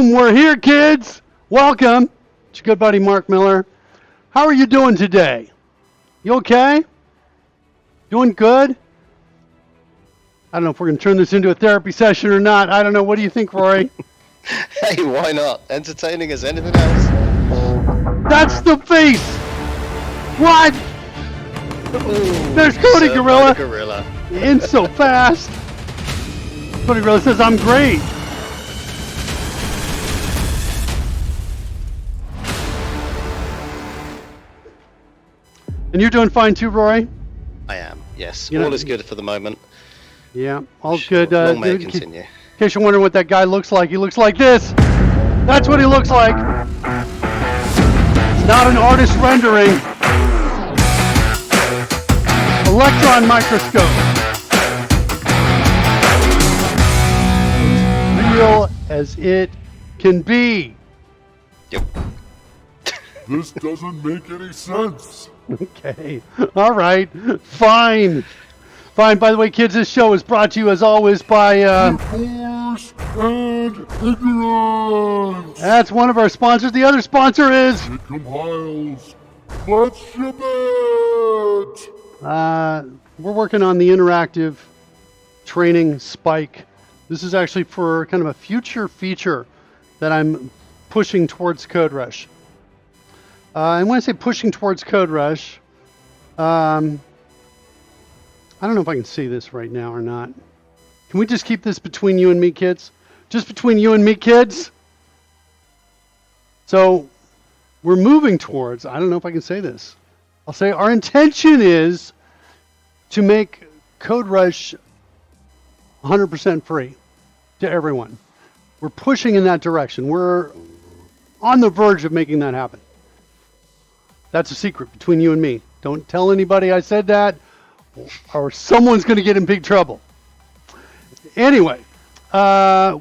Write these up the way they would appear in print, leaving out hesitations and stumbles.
Welcome, we're here, kids. Welcome. It's your good buddy Mark Miller. How are you doing today? You okay? Doing good? I don't know if we're going to turn this into a therapy session or not. I don't know. What do you think, Rory? Hey, why not? Entertaining as anything else. That's the face! What? Ooh, There's Cody Gorilla. Gorilla. In so fast. Cody Gorilla says, I'm great. And you're doing fine too, Rory? I am, yes. You know- All is good for the moment. Yeah, all's good. Long may it In continue. case you're wondering what that guy looks like, he looks like this. That's what he looks like. It's not an artist rendering. Electron microscope. Real as it can be. Yep. This doesn't make any sense. Okay. All right. Fine. Fine. By the way, kids, this show is brought to you as always by Force and ignorance. that's one of our sponsors. The other sponsor is It compiles. Let's ship it. we're working on the interactive training spike. This is actually for kind of a future feature that I'm pushing towards CodeRush. And when I say pushing towards CodeRush, I don't know if I can see this right now or not. Can we just keep this between you and me, kids? Just between you and me, kids? So we're moving towards, I don't know if I can say this. I'll say our intention is to make CodeRush 100% free to everyone. We're pushing in that direction. We're on the verge of making that happen. That's a secret between you and me. Don't tell anybody I said that, or someone's going to get in big trouble. Anyway,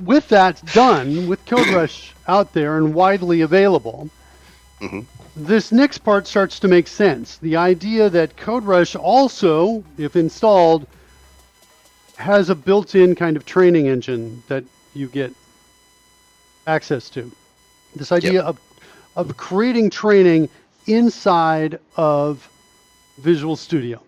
with that done, with CodeRush out there and widely available, this next part starts to make sense. The idea that CodeRush also, if installed, has a built-in kind of training engine that you get access to. This idea of creating training inside of Visual Studio.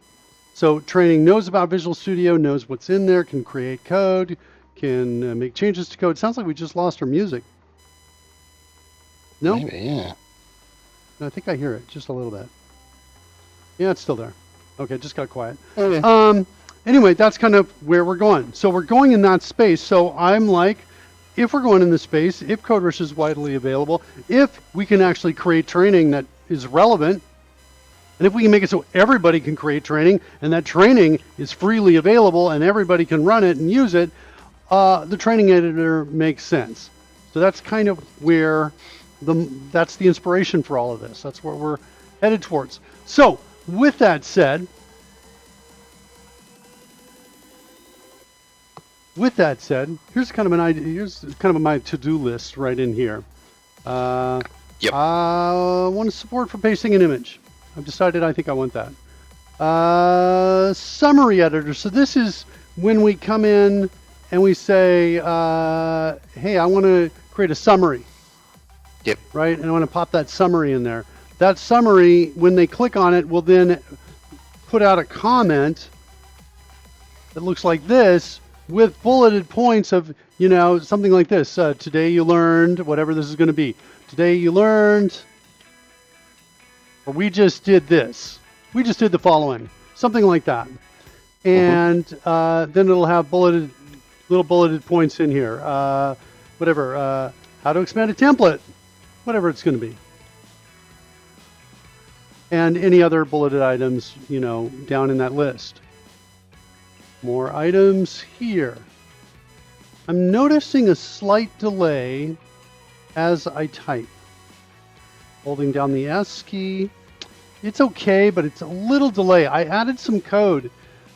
So training knows about Visual Studio, knows what's in there, can create code, can make changes to code. Sounds like we just lost our music. No? Maybe, yeah. No, I think I hear it just a little bit. Yeah, it's still there. Okay, it just got quiet. Okay. Anyway, that's kind of where we're going. So we're going in that space. So I'm like, if we're going in this space, if CodeRush is widely available, if we can actually create training that is relevant, and if we can make it so everybody can create training, and that training is freely available, and everybody can run it and use it, the training editor makes sense. So that's kind of where that's the inspiration for all of this. That's what we're headed towards. So with that said, here's kind of an idea. Here's kind of my to-do list right in here. Yep. I want to support for pasting an image. I've decided I think I want that. Summary editor. So this is when we come in and we say, hey, I want to create a summary. Yep. Right? And I want to pop that summary in there. That summary, when they click on it, will then put out a comment that looks like this with bulleted points of, something like this. Today you learned, whatever this is going to be. Today you learned, or we just did this. We just did the following. Something like that. And then it'll have little bulleted points in here. Whatever. How to expand a template. Whatever it's going to be. And any other bulleted items, down in that list. More items here. I'm noticing a slight delay as I type. Holding down the S key. It's okay, but it's a little delay. I added some code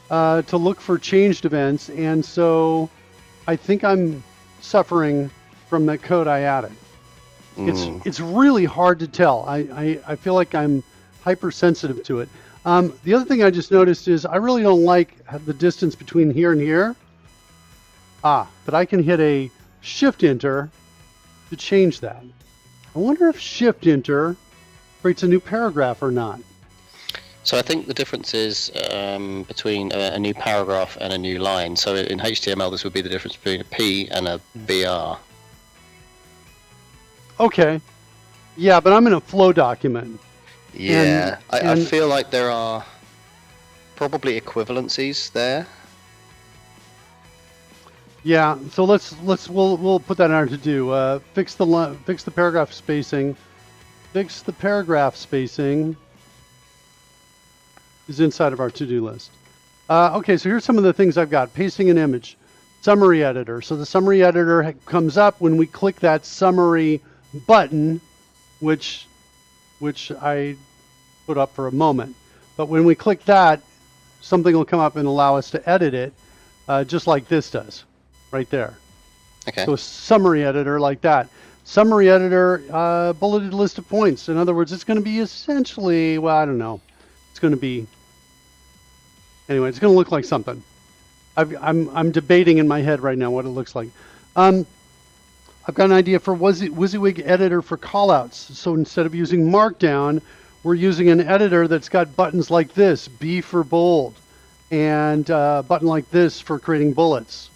to look for changed events, and so I think I'm suffering from that code I added. It's really hard to tell. I feel like I'm hypersensitive to it. The other thing I just noticed is I really don't like the distance between here and here. But I can hit a Shift Enter to change that. I wonder if Shift Enter creates a new paragraph or not. So I think the difference is between a new paragraph and a new line. So in HTML, this would be the difference between a P and a BR. Okay. Yeah, but I'm in a flow document. Yeah, I and- feel like there are probably equivalencies there. Yeah, so we'll put that in our to do. Fix the paragraph spacing. Fix the paragraph spacing is inside of our to-do list. Okay, so here's some of the things I've got. Pasting an image. Summary editor. So the summary editor comes up when we click that summary button, which I put up for a moment. But when we click that, something will come up and allow us to edit it, just like this does, right there. Okay. So a summary editor like that. Summary editor, bulleted list of points. In other words, it's going to be essentially, well, I don't know. It's going to be, anyway, it's going to look like something. I'm debating in my head right now what it looks like. I've got an idea for WYSIWYG editor for callouts. So instead of using Markdown, we're using an editor that's got buttons like this, B for bold, and a button like this for creating bullets,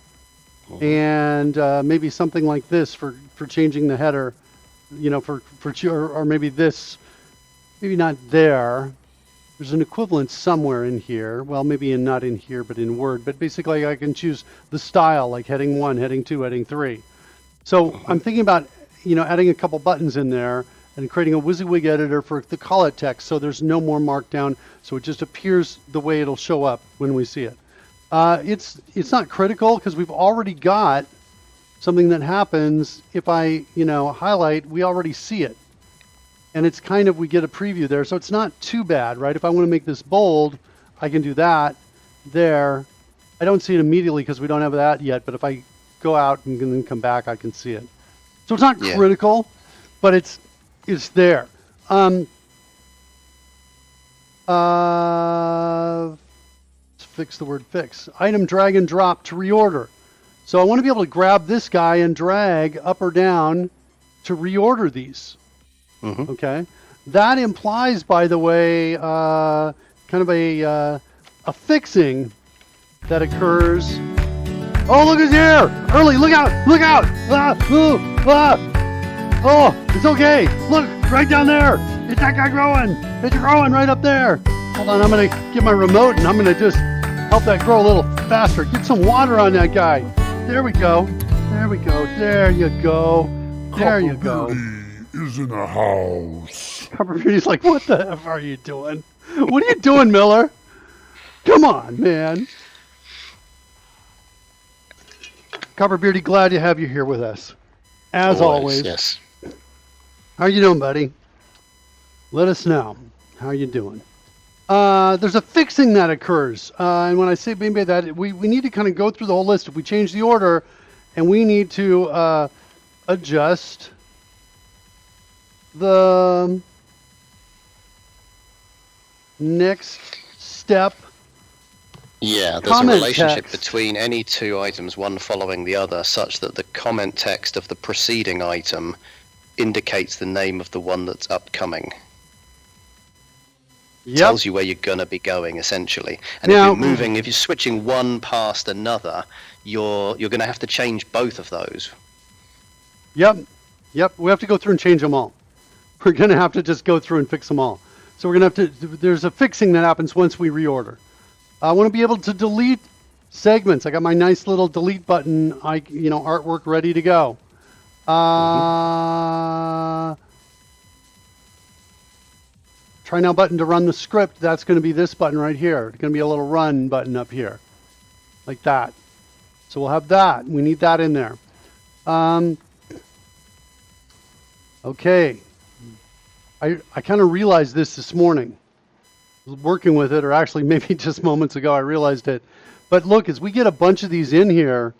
and maybe something like this for changing the header, you know, or maybe this, maybe not there. There's an equivalent somewhere in here. Well, maybe not in here, but in Word. But basically, I can choose the style, like heading 1, heading 2, heading 3. So I'm thinking about, you know, adding a couple buttons in there and creating a WYSIWYG editor for the callout text, so there's no more markdown, so it just appears the way it'll show up when we see it. It's not critical because we've already got something that happens if I, you know, highlight. We already see it. And it's kind of, we get a preview there, so it's not too bad, right? If I want to make this bold, I can do that there. I don't see it immediately because we don't have that yet, but if I go out and then come back, I can see it. So it's not critical, but it's there. Let's fix the word fix. Item drag and drop to reorder. So I want to be able to grab this guy and drag up or down to reorder these. Mm-hmm. Okay, that implies, by the way, kind of a fixing that occurs. Oh, look, it's here! Early, look out! Look out! Oh, it's okay. Look, right down there. It's that guy growing. It's growing right up there. Hold on, I'm gonna get my remote and I'm gonna just help that grow a little faster. Get some water on that guy. There we go. There we go. There you go. There you go. Is in the house. Copperbeardy's like, what the F are you doing? What are you doing, Miller? Come on, man. Copperbeardy, glad to have you here with us. As always. Yes. How you doing, buddy? Let us know. How you doing? There's a fixing that occurs. And when I say maybe that, we need to kind of go through the whole list. If we change the order, and we need to adjust the next step. Yeah, there's a Comment relationship text. between any two items, one following the other, such that the comment text of the preceding item indicates the name of the one that's upcoming. Yep. Tells you where you're going to be going, essentially. And Now- if you're switching one past another, you're going to have to change both of those. Yep. We have to go through and change them all. We're going to have to just go through and fix them all. So we're going to have to, there's a fixing that happens once we reorder. I want to be able to delete segments. I got my nice little delete button, artwork ready to go. Try now button to run the script. That's going to be this button right here. It's going to be a little run button up here, like that. So we'll have that. We need that in there. Okay. I kind of realized this morning. I was working with it, or actually maybe just moments ago I realized it. But look, as we get a bunch of these in here,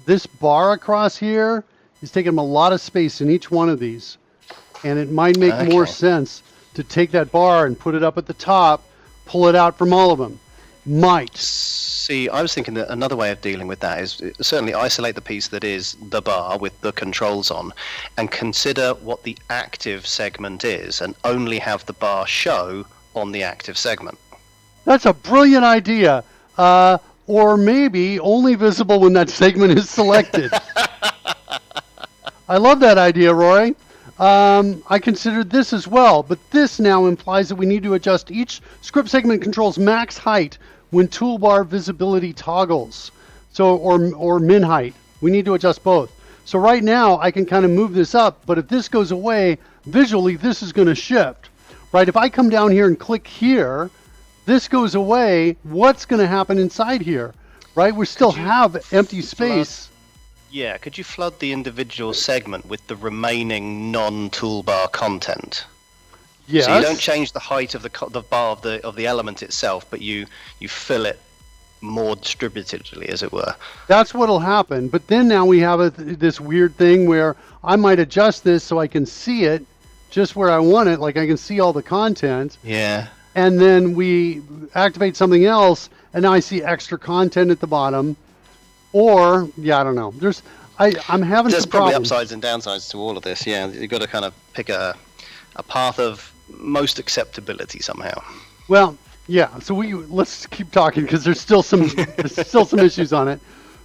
this bar across here is taking up a lot of space in each one of these. And it might make more sense to take that bar and put it up at the top, pull it out from all of them. Might. See, I was thinking that another way of dealing with that is certainly isolate the piece that is the bar with the controls on, and consider what the active segment is, and only have the bar show on the active segment. That's a brilliant idea. Or maybe only visible when that segment is selected. I love that idea, Roy. I considered this as well, but this now implies that we need to adjust each script segment control's max height when toolbar visibility toggles. So, or min height. We need to adjust both. So right now I can kind of move this up, but if this goes away, visually this is going to shift. Right? If I come down here and click here, this goes away, what's going to happen inside here? Right? We still have empty space. Yeah, could you flood the individual segment with the remaining non-toolbar content? Yes. So you don't change the height of the bar of the element itself, but you fill it more distributedly, as it were. That's what'll happen. But then now we have this weird thing where I might adjust this so I can see it just where I want it, like I can see all the content. Yeah. And then we activate something else, and now I see extra content at the bottom. Or, yeah, I don't know. I'm having There's some probably problems. upsides and downsides to all of this. Yeah, you've got to kind of pick a path of most acceptability somehow. Well, yeah. So let's keep talking because there's still some issues on it.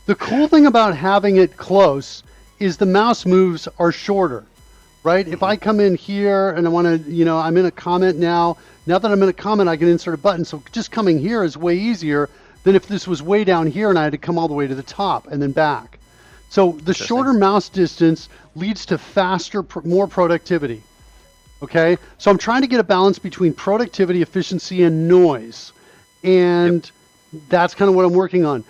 The cool thing about having it close is the mouse moves are shorter, right? If I come in here and I want to, I'm in a comment now. Now that I'm in a comment, I can insert a button. So just coming here is way easier than if this was way down here and I had to come all the way to the top and then back. So the shorter mouse distance leads to faster, more productivity. Okay, so I'm trying to get a balance between productivity, efficiency, and noise, and that's kind of what I'm working on.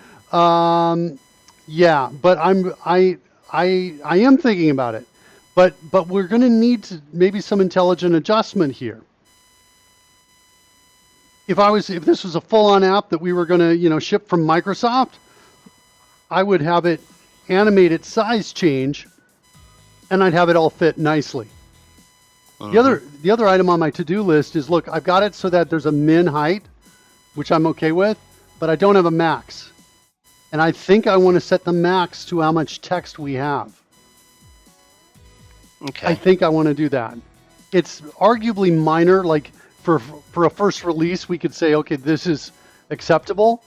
Yeah, but I am thinking about it, but we're going to need maybe some intelligent adjustment here. If this was a full-on app that we were going to ship from Microsoft, I would have it animate its size change, and I'd have it all fit nicely. The other item on my to-do list is, look, I've got it so that there's a min height, which I'm okay with, but I don't have a max. And I think I want to set the max to how much text we have. Okay. I think I want to do that. It's arguably minor, like for a first release, we could say, okay, this is acceptable,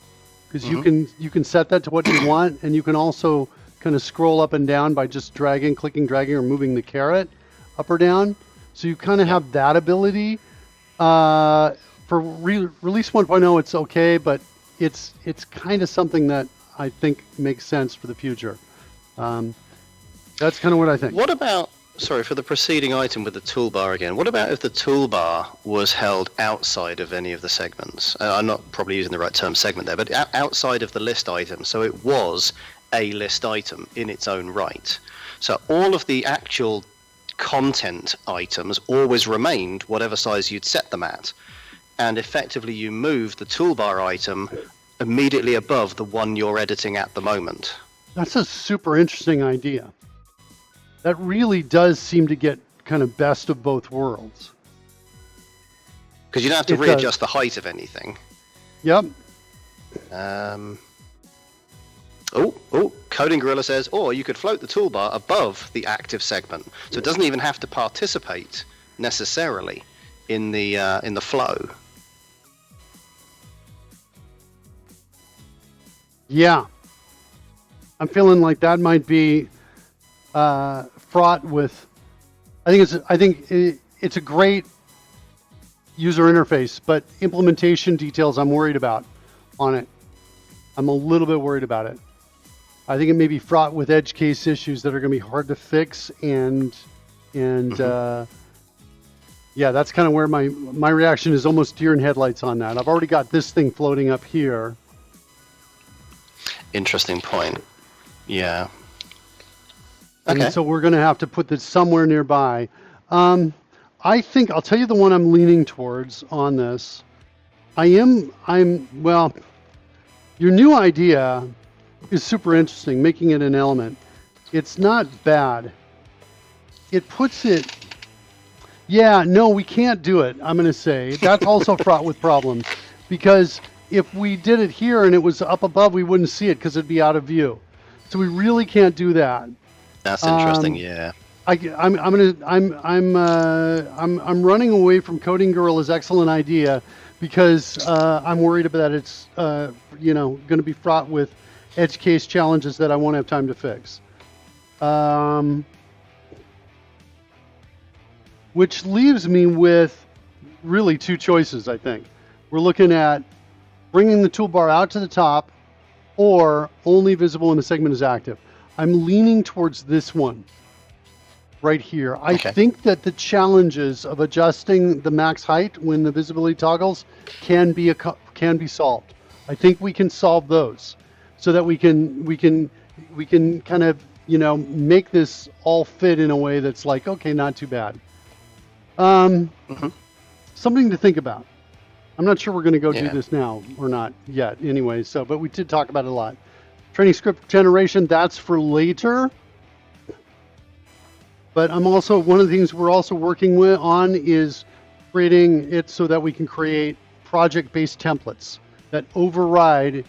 because you can set that to what you want, and you can also kind of scroll up and down by just clicking, dragging, or moving the caret up or down. So you kind of have that ability. For release 1.0, it's okay, but it's kind of something that I think makes sense for the future. That's kind of what I think. What about, for the preceding item with the toolbar again, what about if the toolbar was held outside of any of the segments? I'm not probably using the right term segment there, but outside of the list item, so it was a list item in its own right. So all of the actual content items always remained whatever size you'd set them at, and effectively you move the toolbar item immediately above the one you're editing at the moment. That's a super interesting idea. That really does seem to get kind of best of both worlds. Because you don't have to readjust the height of anything. Yep. Coding Gorilla says, or you could float the toolbar above the active segment, so it doesn't even have to participate necessarily in the flow. Yeah, I'm feeling like that might be fraught with. I think it's a great user interface, but implementation details I'm worried about on it. I'm a little bit worried about it. I think it may be fraught with edge case issues that are going to be hard to fix, and yeah, that's kind of where my reaction is, almost deer in headlights on that. I've already got this thing floating up here. Interesting point. Yeah. Okay. And so we're going to have to put this somewhere nearby. I think I'll tell you the one I'm leaning towards on this. Well, your new idea is super interesting, making it an element. It's not bad. It puts it... Yeah, no, we can't do it, I'm going to say. That's also fraught with problems. Because if we did it here and it was up above, we wouldn't see it because it'd be out of view. So we really can't do that. That's interesting. Yeah. I'm running away from Coding Gorilla's excellent idea because I'm worried about it's going to be fraught with edge case challenges that I won't have time to fix. Which leaves me with really two choices, I think. We're looking at bringing the toolbar out to the top or only visible when the segment is active. I'm leaning towards this one right here. I think that the challenges of adjusting the max height when the visibility toggles can be solved. I think we can solve those so that we can kind of make this all fit in a way that's like, okay, not too bad. Something to think about. I'm not sure we're going to go do this now or not yet anyway, but we did talk about it a lot. Training script generation, that's for later. But I'm also, one of the things we're also working on is creating it so that we can create project-based templates that override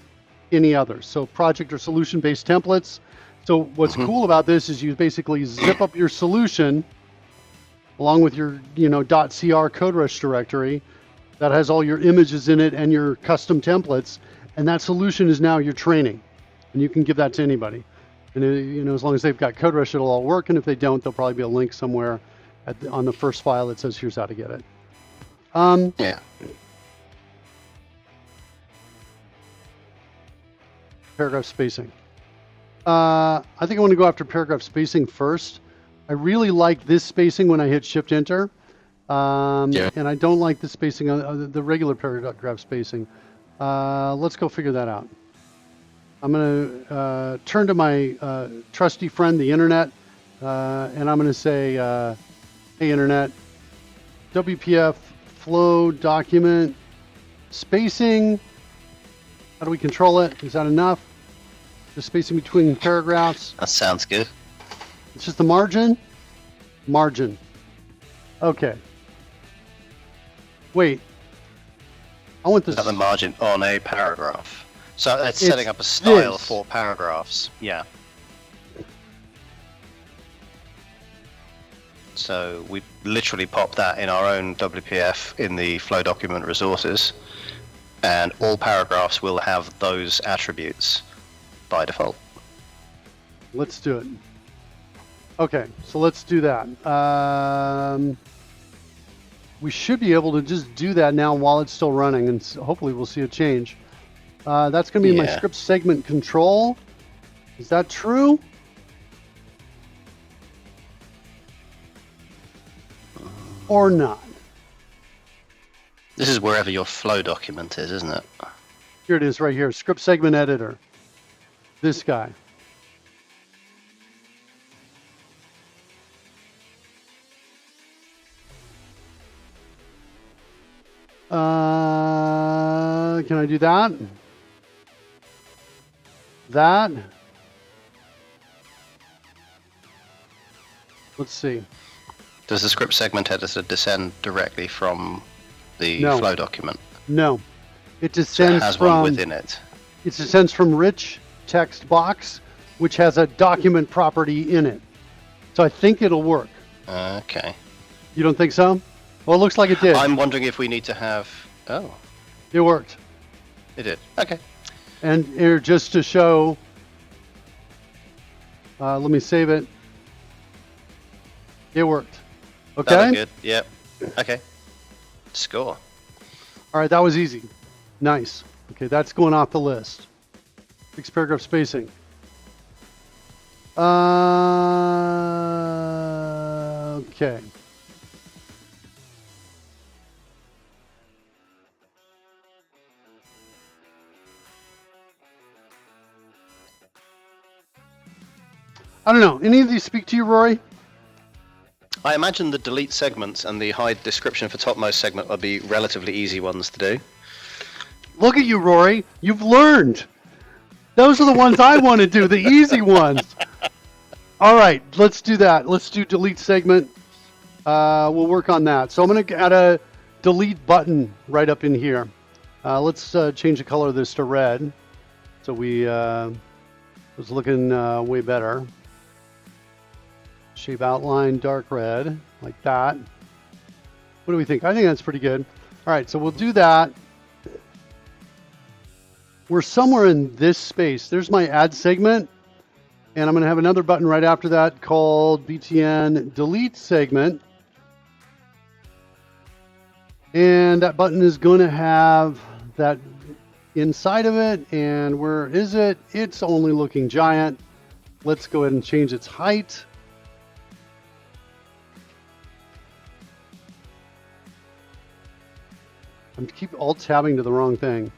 any others. So project or solution-based templates. So what's cool about this is you basically zip up your solution along with your .cr CodeRush directory that has all your images in it and your custom templates, and that solution is now your training, and you can give that to anybody. And as long as they've got CodeRush, it'll all work. And if they don't, there'll probably be a link somewhere on the first file that says, here's how to get it. Paragraph spacing. I think I want to go after paragraph spacing first. I really like this spacing when I hit Shift-Enter. And I don't like the spacing on the regular paragraph spacing. Let's go figure that out. I'm going to turn to my trusty friend, the internet, and I'm going to say, hey, internet, WPF flow document spacing. How do we control it? Is that enough? The spacing between paragraphs. That sounds good. It's just the margin. Margin. Okay. Wait. I want this. Is that the margin on a paragraph? So it's setting up a style for paragraphs. Yeah. So we literally pop that in our own WPF in the flow document resources, and all paragraphs will have those attributes by default. Let's do it. Okay, so let's do that. We should be able to just do that now while it's still running, and hopefully we'll see a change. That's going to be my script segment control. Is that true? Or not? This is wherever your flow document is, isn't it? Here it is right here. Script segment editor. This guy. Can I do that? That? Let's see. Does the script segment editor descend directly from the flow document? No. It descends so it has from one within it. It descends from rich text box, which has a document property in it. So I think it'll work. Okay. You don't think so? Well, it looks like it did. I'm wondering if we need to have... Oh. It worked. It did. Okay. And here, just to show... let me save it. It worked. Okay? That good. Yep. Okay. Score. All right, that was easy. Nice. Okay, that's going off the list. 6 paragraph spacing. Okay. I don't know. Any of these speak to you, Rory? I imagine the delete segments and the hide description for topmost segment would be relatively easy ones to do. Look at you, Rory. You've learned. Those are the ones I want to do, the easy ones. All right, let's do that. Let's do delete segment. We'll work on that. So I'm going to add a delete button right up in here. Let's change the color of this to red. So we was looking way better. Shape outline, dark red, like that. What do we think? I think that's pretty good. All right, so we'll do that. We're somewhere in this space. There's my add segment. And I'm going to have another button right after that called BTN delete segment. And that button is going to have that inside of it. And where is it? It's only looking giant. Let's go ahead and change its height. I'm keep alt-tabbing to the wrong thing.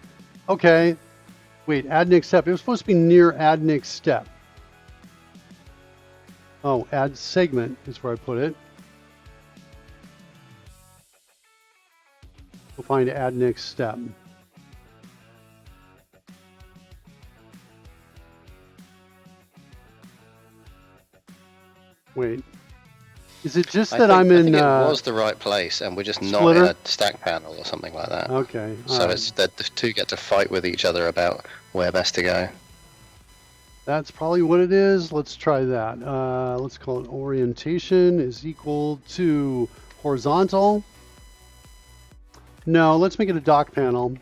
Okay. Wait, add next step. It was supposed to be near add next step. Oh, add segment is where I put it. We'll find add next step. Wait. Is it just that I'm in... I think it was the right place, and we're just not splitter? in a stack panel or something like that. Okay. So all it's that the two get to fight with each other about where best to go. That's probably what it is. Let's try that. Let's call it orientation is equal to horizontal. No, let's make it a dock panel.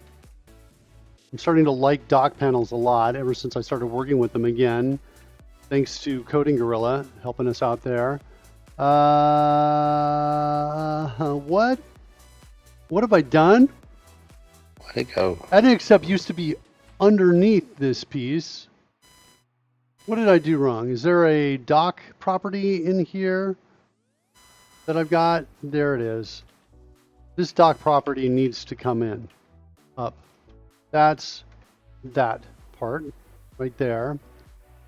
I'm starting to like dock panels a lot ever since I started working with them again. Thanks to Coding Gorilla helping us out there. What? What have I done? Where'd it go? Add except used to be underneath this piece. What did I do wrong? Is there a dock property in here that I've got? There it is. This dock property needs to come in. Up. That's that part right there.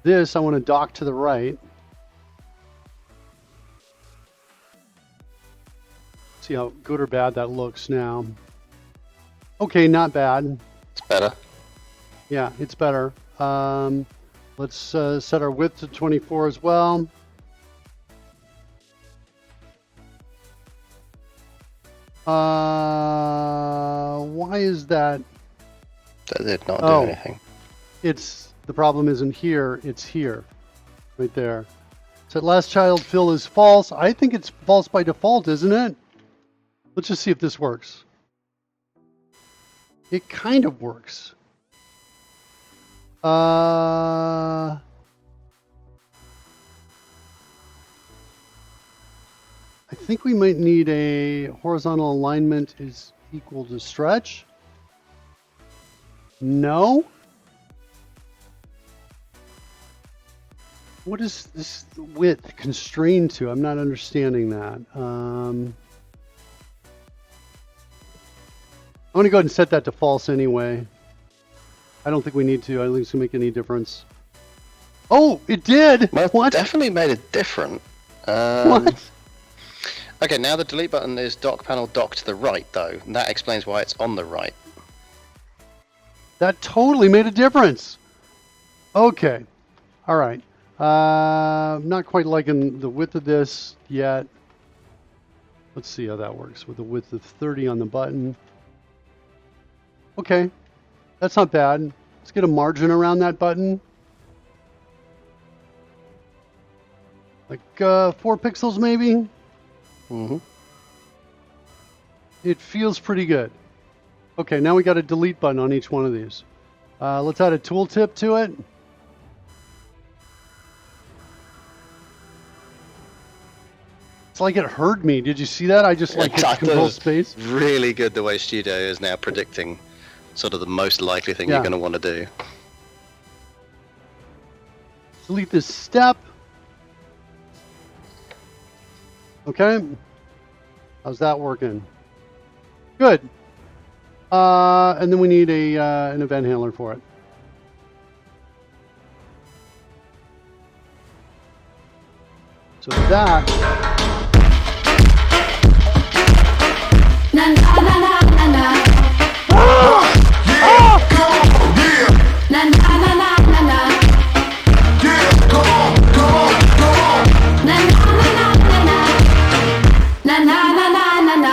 This I want to dock to the right. See how good or bad that looks now. Okay, not bad. It's better. Yeah, it's better. Let's set our width to 24 as well. Why is that? That did not do anything. It's the problem isn't here, it's here. Right there. So last child fill is false. I think it's false by default, isn't it? Let's just see if this works. It kind of works. I think we might need a horizontal alignment is equal to stretch. No? What is this width constrained to? I'm not understanding that. I'm going to go ahead and set that to false anyway. I don't think we need to. I don't think it's going to make any difference. Oh, it did! Well, What? definitely made it different. What? Okay, now the delete button is dock panel dock to the right, though. And that explains why it's on the right. That totally made a difference. Okay. All right. Not quite liking the width of this yet. Let's see how that works with the width of 30 on the button. Okay. That's not bad. Let's get a margin around that button. Like 4 pixels maybe? Mm-hmm. It feels pretty good. Okay, now we got a delete button on each one of these. Let's add a tooltip to it. It's like it heard me. Did you see that? I just like hit That control is space. really good the way Studio is now predicting sort of the most likely thing you're going to want to do. Delete this step. Okay. How's that working? Good. And then we need an event handler for it. So that. Na na na na na na. Na na na na na na. Na na na na na. Na na na na na na.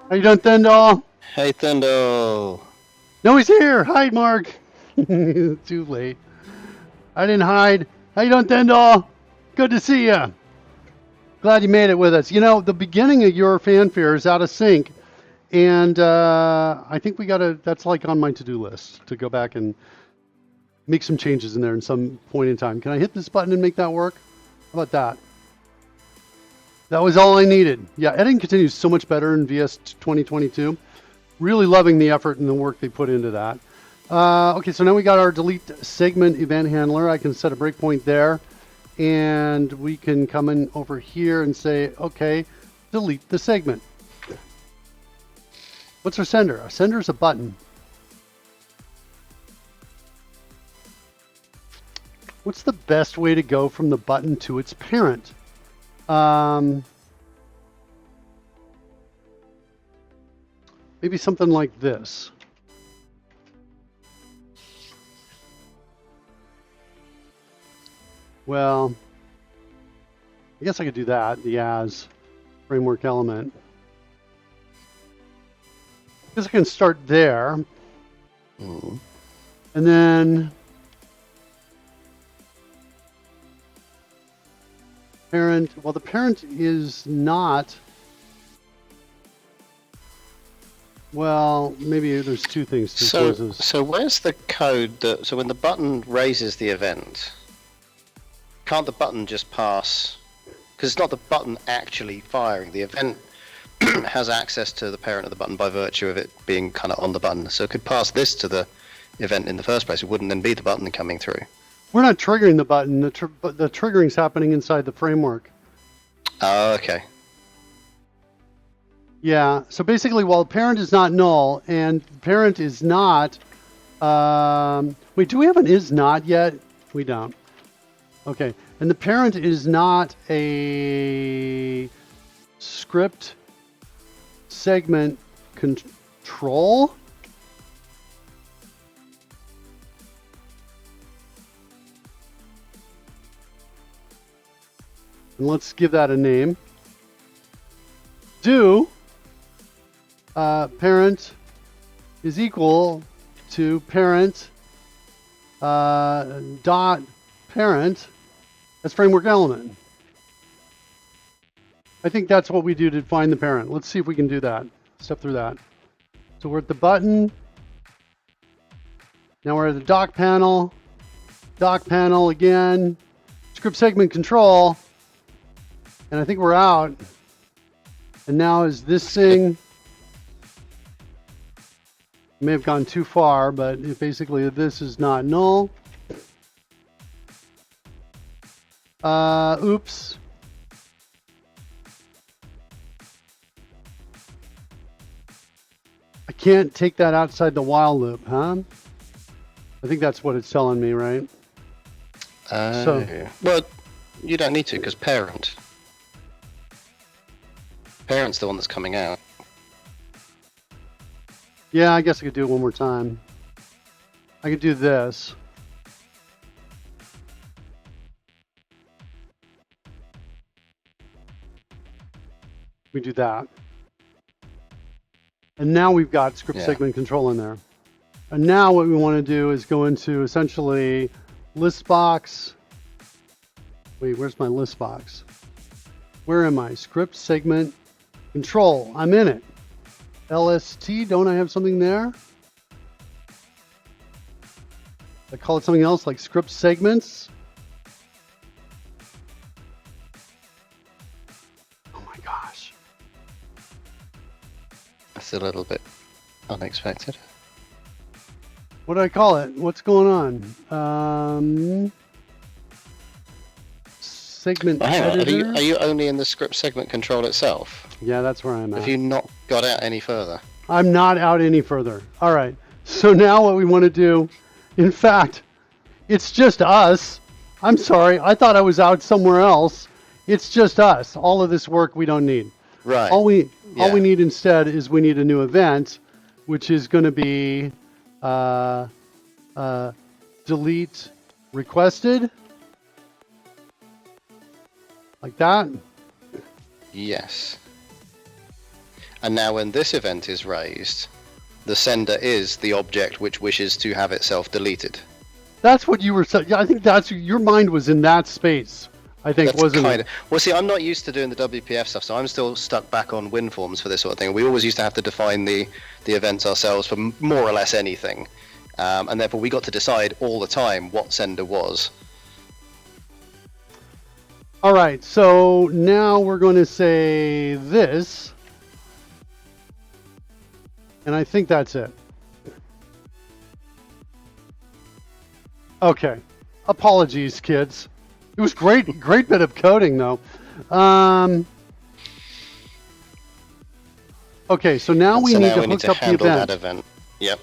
How you doing, Thendall? Hey, Thundo. No, he's here. Hide, Mark. Too late. I didn't hide. How you doing, Dendal? Good to see you. Glad you made it with us. You know, the beginning of your fanfare is out of sync, and I think we gotta. That's like on my to-do list to go back and make some changes in there in some point in time. Can I hit this button and make that work? How about that? That was all I needed. Yeah, editing continues so much better in VS 2022. Really loving the effort and the work they put into that. Okay, so now we got our delete segment event handler. I can set a breakpoint there. And we can come in over here and say, okay, delete the segment. What's our sender? Our sender is a button. What's the best way to go from the button to its parent? Maybe something like this. Well, I guess I could do that, the as framework element. I guess I can start there. And then parent, well, the parent is not, well, maybe there's two things. So where's the code that, so when the button raises the event, can't the button just pass, because it's not the button actually firing, the event has access to the parent of the button by virtue of it being kind of on the button, so it could pass this to the event in the first place. It wouldn't then be the button coming through. We're not triggering the button, the triggering's happening inside the framework. Oh, okay. Yeah, so basically while parent is not null and parent is not, wait, do we have an is not yet? We don't. Okay, and the parent is not a script segment control. And let's give that a name. Do parent is equal to parent dot parent as framework element. I think that's what we do to find the parent. Let's see if we can do that. Step through that. So we're at the button. Now we're at the dock panel. Dock panel again. Script segment control. And I think we're out. And now is this thing, may have gone too far, but basically this is not null. Oops. I can't take that outside the while loop, huh? I think that's what it's telling me, right? Well, you don't need to, because parent's the one that's coming out. Yeah, I guess I could do it one more time. I could do this. We do that. And now we've got script segment control in there. And now what we want to do is go into essentially list box. Wait, where's my list box? Where am I? Script segment control. I'm in it. LST, don't I have something there? I call it something else like script segments. Oh my gosh. That's a little bit unexpected. What do I call it? What's going on? Segment editor? Are you only in the script segment control itself? Yeah, that's where I'm at. Have you not got out any further? I'm not out any further. All right. So now what we want to do, in fact, it's just us. I'm sorry. I thought I was out somewhere else. It's just us. All of this work we don't need. Right. All we need instead is we need a new event, which is going to be delete requested. Like that. Yes. And now when this event is raised, the sender is the object which wishes to have itself deleted. That's what you were saying. Yeah, I think that's your mind was in that space. I think, That's wasn't kind it? of. Well, see, I'm not used to doing the WPF stuff, so I'm still stuck back on win forms for this sort of thing. We always used to have to define the events ourselves for more or less anything, and therefore we got to decide all the time what sender was. All right, so now we're going to say this, and I think that's it. Okay, apologies, kids. It was great, great bit of coding, though. Okay, so now we So need now to we need hook to up the handle event. that event. Yep.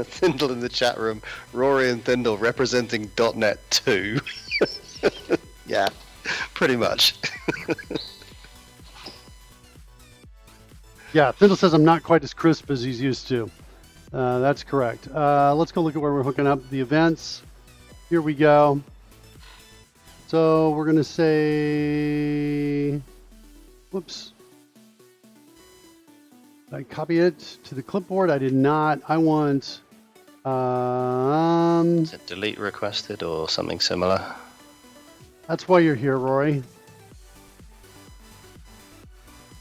Thindle in the chat room. Rory and Thindle representing .NET 2. Yeah, pretty much. Yeah, Thindle says I'm not quite as crisp as he's used to. That's correct. Let's go look at where we're hooking up the events. Here we go. So we're going to say, whoops. Did I copy it to the clipboard? I did not. I want, Is it delete requested or something similar? that's why you're here, Rory.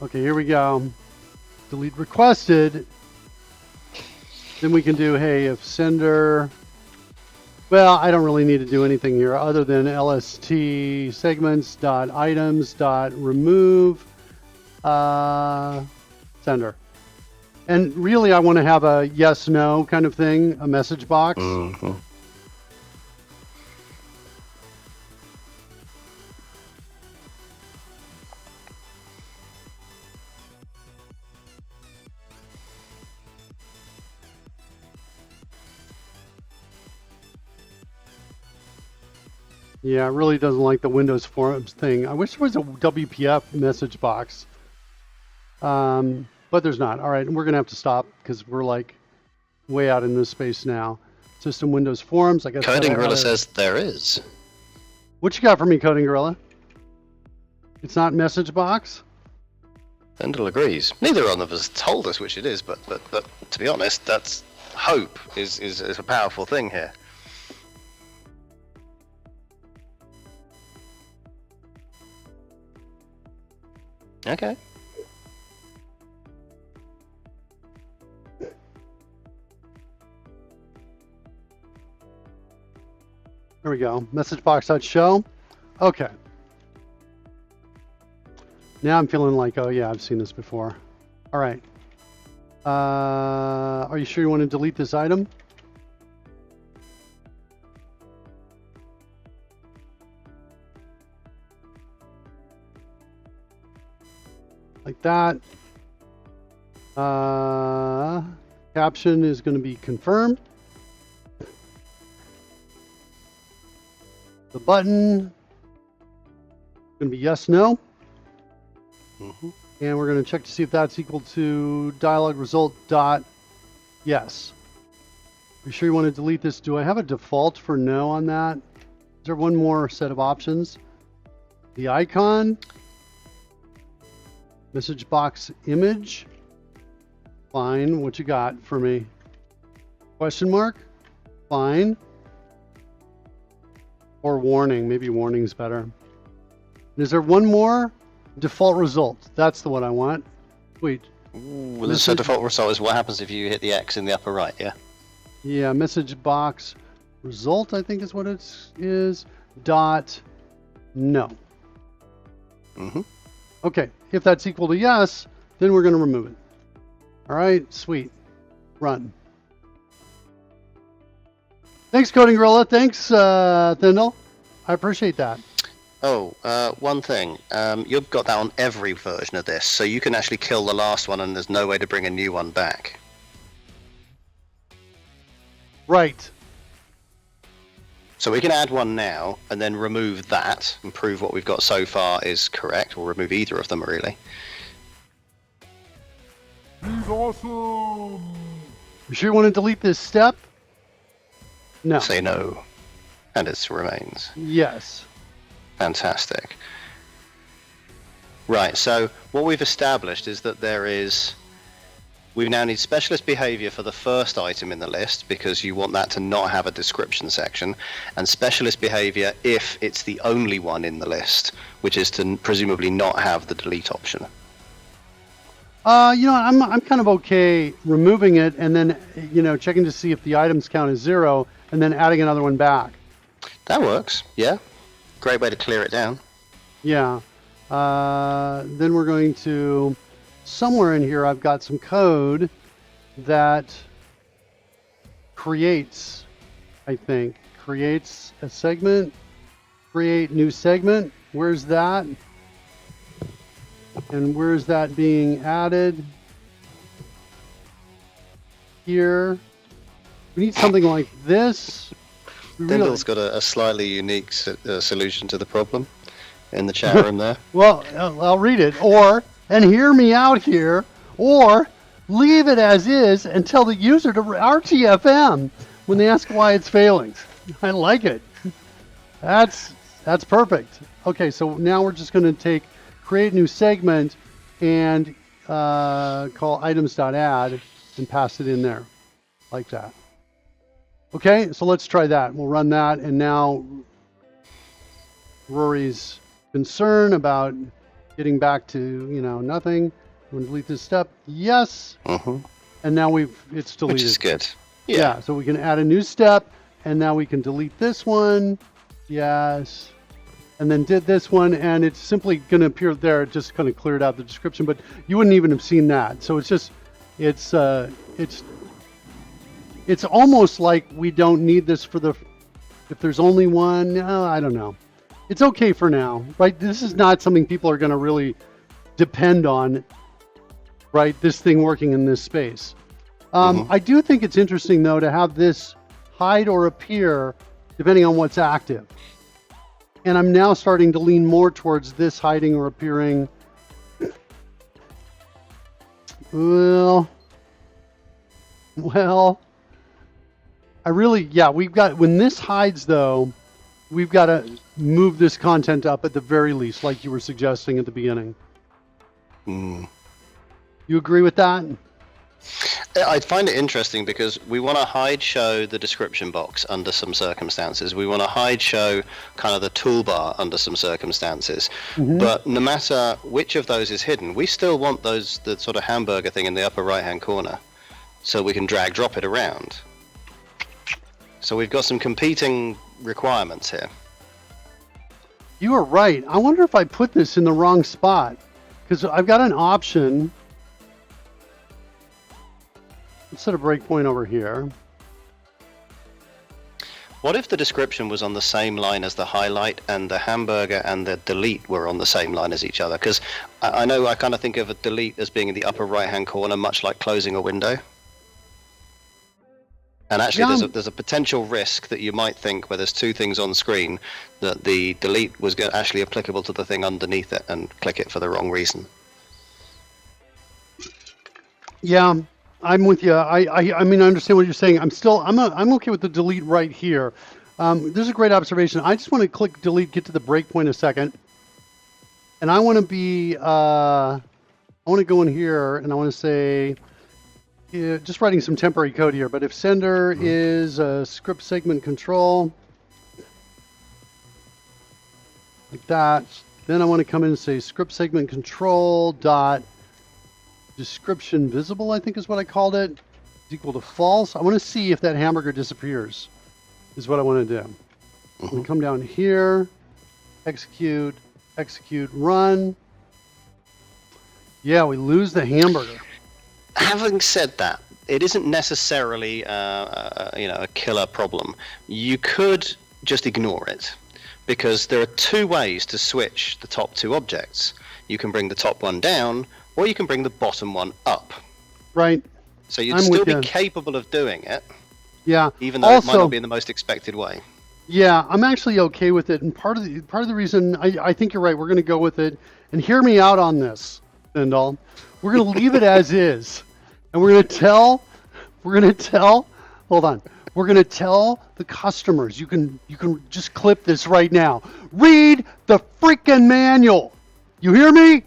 Okay, here we go. Delete requested. Then we can do, hey, if sender, well, I don't really need to do anything here other than lst segments.items.remove sender. And really, I want to have a yes, no kind of thing, a message box. Mm-hmm. Yeah, it really doesn't like the Windows Forms thing. I wish there was a WPF message box. But there's not. All right, and we're going to have to stop because we're like way out in this space now. System Windows Forms. I guess. Coding Gorilla says there is. What you got for me, Coding Gorilla? It's not message box? Thindle agrees. Neither one of us told us which it is, but to be honest, that's hope is a powerful thing here. Okay. There we go. Message box.show. Okay. Now I'm feeling like, oh yeah, I've seen this before. All right. Are you sure you want to delete this item? Like that. Caption is going to be confirmed. The button is going to be yes, no. Mm-hmm. And we're going to check to see if that's equal to dialog result dot yes. Are you sure you want to delete this? Do I have a default for no on that? Is there one more set of options? The icon. Message box image. Fine. What you got for me? Question mark? Fine. Or warning. Maybe warning's better. And is there one more? Default result. That's the one I want. Wait. Ooh, the default result is what happens if you hit the X in the upper right, yeah? Yeah, message box result, I think is what it is. Dot no. Mm-hmm. Okay, if that's equal to yes, then we're going to remove it. All right, sweet. Run. Thanks, Coding Gorilla. Thanks, Thindle. I appreciate that. Oh, one thing. You've got that on every version of this, so you can actually kill the last one and there's no way to bring a new one back. Right. So we can add one now and then remove that and prove what we've got so far is correct, or remove either of them really. He's awesome! You sure you want to delete this step? No. Say no. And it remains. Yes. Fantastic. Right, so what we've established is that we now need specialist behavior for the first item in the list because you want that to not have a description section, and specialist behavior if it's the only one in the list, which is to presumably not have the delete option. I'm kind of okay removing it and then, checking to see if the items count as 0 and then adding another one back. That works, yeah. Great way to clear it down. Yeah. Then we're going to, somewhere in here, I've got some code that creates a segment, create new segment. Where's that? And where's that being added? Here. We need something like this. Dindal's got a slightly unique solution to the problem in the chat room there. Well, I'll read it. And hear me out here, or leave it as is and tell the user to RTFM when they ask why it's failing. I like it. That's perfect. Okay, so now we're just going to create new segment and call items.add and pass it in there like that. Okay, so let's try that. We'll run that, and now Rory's concern about getting back to, nothing. I'm going to delete this step. Yes. And now it's deleted. Which is good. Yeah, so we can add a new step, and now we can delete this one. Yes. And then did this one, and it's simply going to appear there. It just kind of cleared out the description, but you wouldn't even have seen that. So it's almost like we don't need this if there's only one. I don't know. It's okay for now, right? This is not something people are going to really depend on, right? This thing working in this space. I do think it's interesting, though, to have this hide or appear depending on what's active. And I'm now starting to lean more towards this hiding or appearing. Well, when this hides, though, we've got to move this content up at the very least, like you were suggesting at the beginning. You agree with that? I find it interesting because we want to hide show the description box under some circumstances. We want to hide show kind of the toolbar under some circumstances. But no matter which of those is hidden, we still want the sort of hamburger thing in the upper right hand corner so we can drag drop it around. So we've got some competing requirements here. You are right. I wonder if I put this in the wrong spot, because I've got an option. Let's set a breakpoint over here. What if the description was on the same line as the highlight and the hamburger and the delete were on the same line as each other? Because I know I kind of think of a delete as being in the upper right hand corner, much like closing a window. And actually, there's a potential risk that you might think where there's two things on screen that the delete was actually applicable to the thing underneath it and click it for the wrong reason. Yeah, I'm with you. I mean, I understand what you're saying. I'm okay with the delete right here. This is a great observation. I just want to click delete, get to the breakpoint a second, and I want to go in here and I want to say. Yeah, just writing some temporary code here, but if sender is a script segment control, like that, then I want to come in and say script segment control dot description visible, I think is what I called it, is equal to false. I want to see if that hamburger disappears, is what I want to do. I'm going to come down here, execute, run. Yeah, we lose the hamburger. Having said that, it isn't necessarily a killer problem. You could just ignore it, because there are two ways to switch the top two objects. You can bring the top one down, or you can bring the bottom one up. Right. So you'd still be capable of doing it. Yeah. Even though it might not be in the most expected way. Yeah, I'm actually okay with it, and part of the reason I think you're right. We're going to go with it, and hear me out on this, Bendal. We're going to leave it as is, and we're going to tell the customers, you can just clip this right now. Read the freaking manual. You hear me?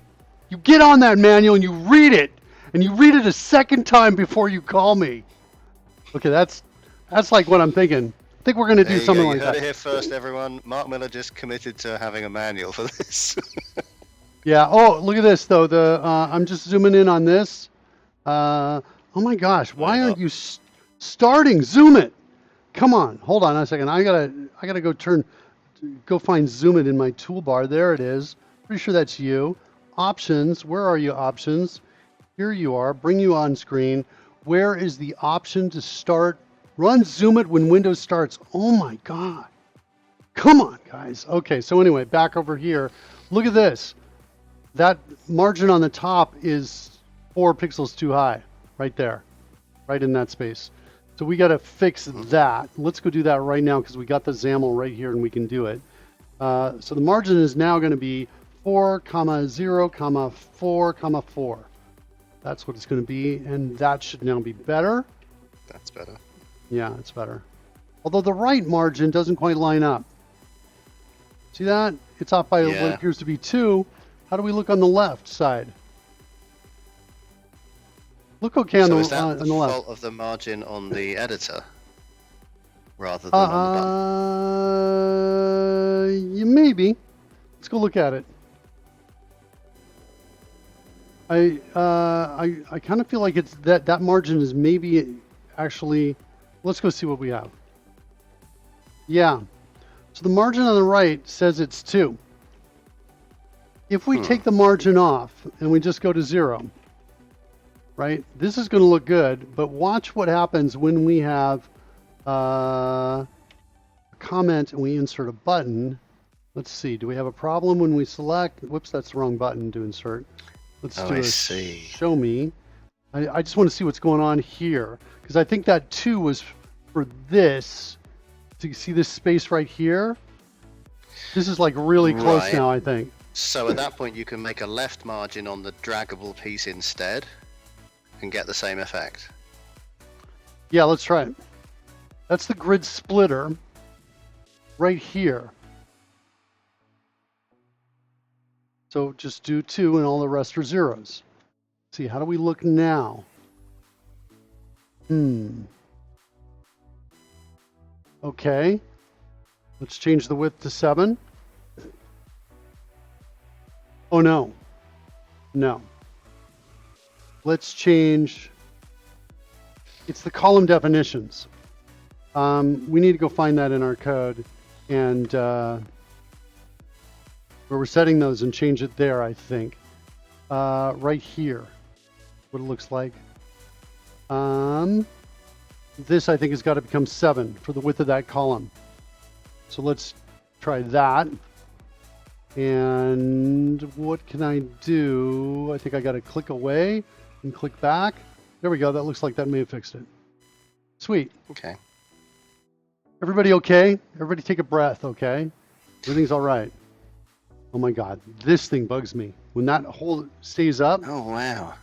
You get on that manual and you read it, and you read it a second time before you call me. Okay, that's like what I'm thinking. I think we're going to There do you something go. like You heard that. it here first, everyone. Mark Miller just committed to having a manual for this. Yeah. Oh, look at this though. I'm just zooming in on this. Oh my gosh, why aren't you starting? Zoom it. Come on. Hold on a second. I gotta go find zoom it in my toolbar. There it is. Pretty sure that's you. Options. Where are you? Options. Here you are. Bring you on screen. Where is the option to start? Run zoom it when Windows starts. Oh my God. Come on, guys. Okay, so anyway, back over here. Look at this. That margin on the top is 4 pixels too high. Right there. Right in that space. So we got to fix that. Let's go do that right now because we got the XAML right here and we can do it. So the margin is now going to be 4, 0, 4, 4. That's what it's going to be, and that should now be better. That's better. Yeah, it's better. Although the right margin doesn't quite line up. See that? It's off by what appears to be 2. How do we look on the left side? Look okay on So the is that on the the left. fault of the margin on the editor rather than on the button? Maybe. Let's go look at it. I kind of feel like it's that margin is maybe actually. Let's go see what we have. Yeah. So the margin on the right says it's 2. If we take the margin off and we just go to 0, right? This is going to look good, but watch what happens when we have a comment and we insert a button. Let's see. Do we have a problem when we select? Whoops, that's the wrong button to insert. Let's do a show me. I just want to see what's going on here because I think that 2 was for this. So you see this space right here? This is like really close now, I think. So at that point, you can make a left margin on the draggable piece instead and get the same effect. Yeah, let's try it. That's the grid splitter right here. So just do 2 and all the rest are zeros. See, how do we look now? Okay. Let's change the width to 7. Oh no. No. Let's change. It's the column definitions. We need to go find that in our code and where we're setting those and change it there, I think. Right here, what it looks like. This I think has got to become 7 for the width of that column. So let's try that. And what can I do? I think I got to click away and click back. There we go. That looks like that may have fixed it. Sweet. Okay. Everybody okay? Everybody take a breath, okay? Everything's all right. Oh my God, this thing bugs me. When that hole stays up. Oh, wow.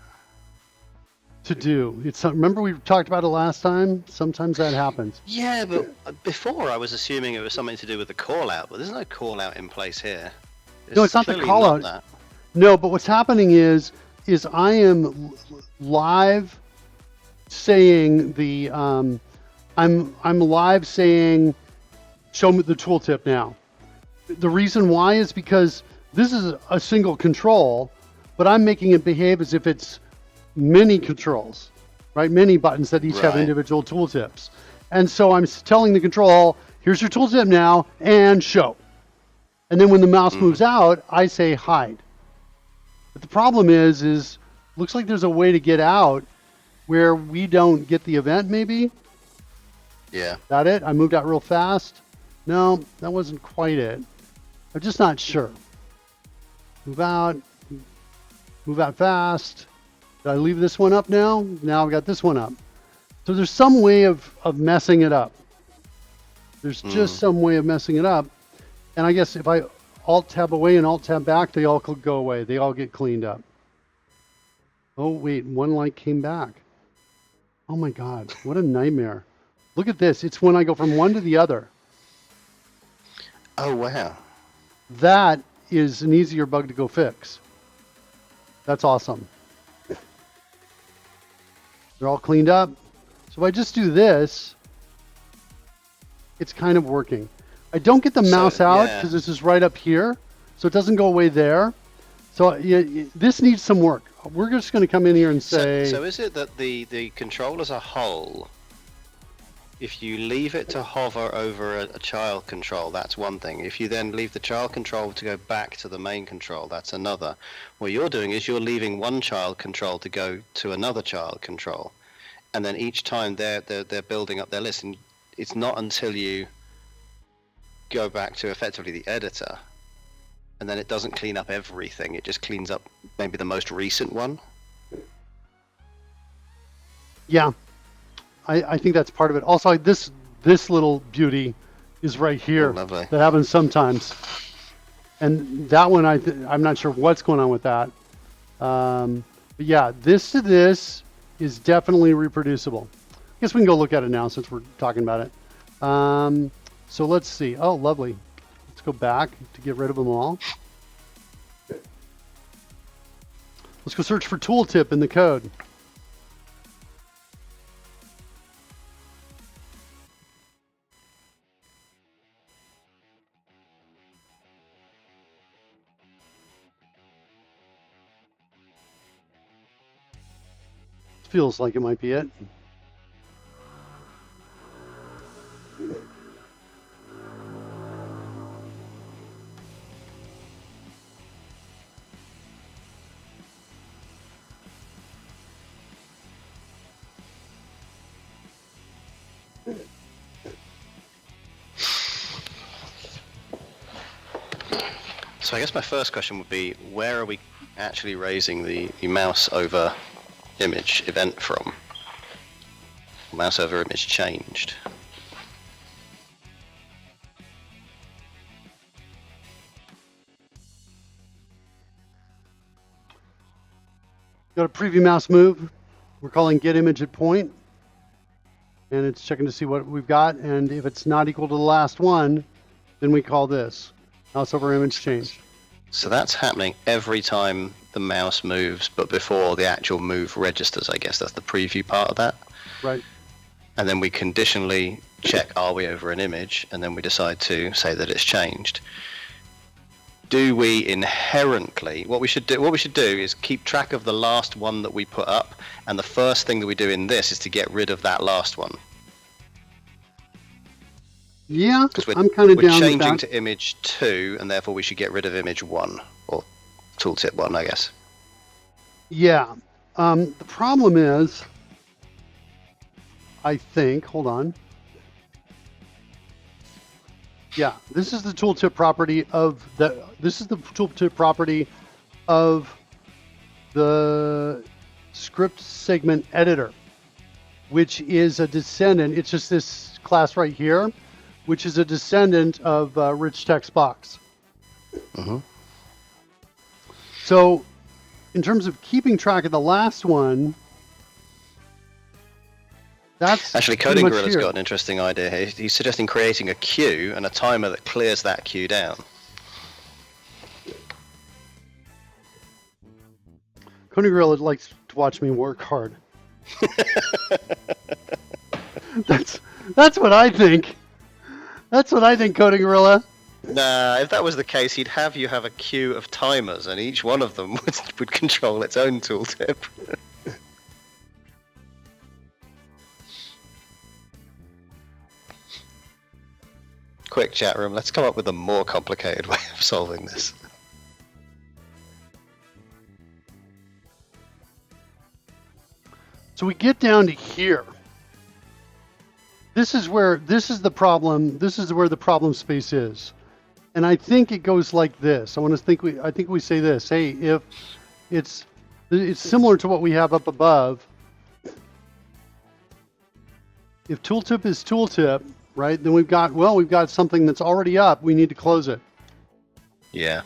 To do. Remember we talked about it last time? Sometimes that happens. Yeah, but before I was assuming it was something to do with the call out, but there's no call out in place here. No, it's not the call out. No, but what's happening is I am live saying the I'm live saying show me the tooltip now. The reason why is because this is a single control, but I'm making it behave as if it's many controls, right? Many buttons that each have individual tooltips. And so I'm telling the control, here's your tooltip now, and show. And then when the mouse moves out, I say hide. But the problem is looks like there's a way to get out where we don't get the event maybe. Yeah. That it? I moved out real fast? No, that wasn't quite it. I'm just not sure. Move out fast. Did I leave this one up now? Now I've got this one up. So there's some way of messing it up. There's just some way of messing it up. And I guess if I Alt-Tab away and Alt-Tab back, they all could go away. They all get cleaned up. Oh, wait, one light came back. Oh my God, what a nightmare. Look at this. It's when I go from one to the other. Oh, wow. That is an easier bug to go fix. That's awesome. They're all cleaned up. So if I just do this, it's kind of working. I don't get the mouse out yeah. because this is right up here, so it doesn't go away there. So this needs some work. We're just going to come in here and say... So is it that the control as a whole, if you leave it to hover over a child control, that's one thing. If you then leave the child control to go back to the main control, that's another. What you're doing is you're leaving one child control to go to another child control. And then each time they're building up their list, and it's not until you go back to effectively the editor, and then it doesn't clean up everything. It just cleans up maybe the most recent one. Yeah, I think that's part of it. Also, this little beauty is right here. Oh, lovely. That happens sometimes. And that one, I'm not sure what's going on with that. But yeah, this to this is definitely reproducible. I guess we can go look at it now since we're talking about it. So let's see. Oh, lovely. Let's go back to get rid of them all. Let's go search for tooltip in the code. Feels like it might be it. So I guess my first question would be, where are we actually raising the mouse over image event from? Mouse over image changed. Got a preview mouse move. We're calling get image at point. And it's checking to see what we've got. And if it's not equal to the last one, then we call this mouse over image change. So that's happening every time the mouse moves, but before the actual move registers, I guess. That's the preview part of that. Right. And then we conditionally check, are we over an image? And then we decide to say that it's changed. Do we inherently, what we should do is keep track of the last one that we put up, and the first thing that we do in this is to get rid of that last one. Yeah, Because I'm kind of we're down with changing that. to image 2, and therefore we should get rid of image 1, or tooltip 1, I guess. Yeah. The problem is, I think, hold on. Yeah, this is the tooltip property of the script segment editor, which is a descendant. It's just this class right here, which is a descendant of rich text box. Mm-hmm. So in terms of keeping track of the last one, that's Actually, pretty Coding much Gorilla's here. got an interesting idea here. He's suggesting creating a queue and a timer that clears that queue down. Coding Gorilla likes to watch me work hard. That's what I think. That's what I think, Coding Gorilla. Nah, if that was the case, he'd have you have a queue of timers, and each one of them would control its own tooltip. Quick chat room, let's come up with a more complicated way of solving this. So we get down to here. This is the problem. This is where the problem space is, and I think it goes like this. I think we say this. Hey, if it's similar to what we have up above. If tooltip is tooltip, right? Then we've got something that's already up. We need to close it. Yeah.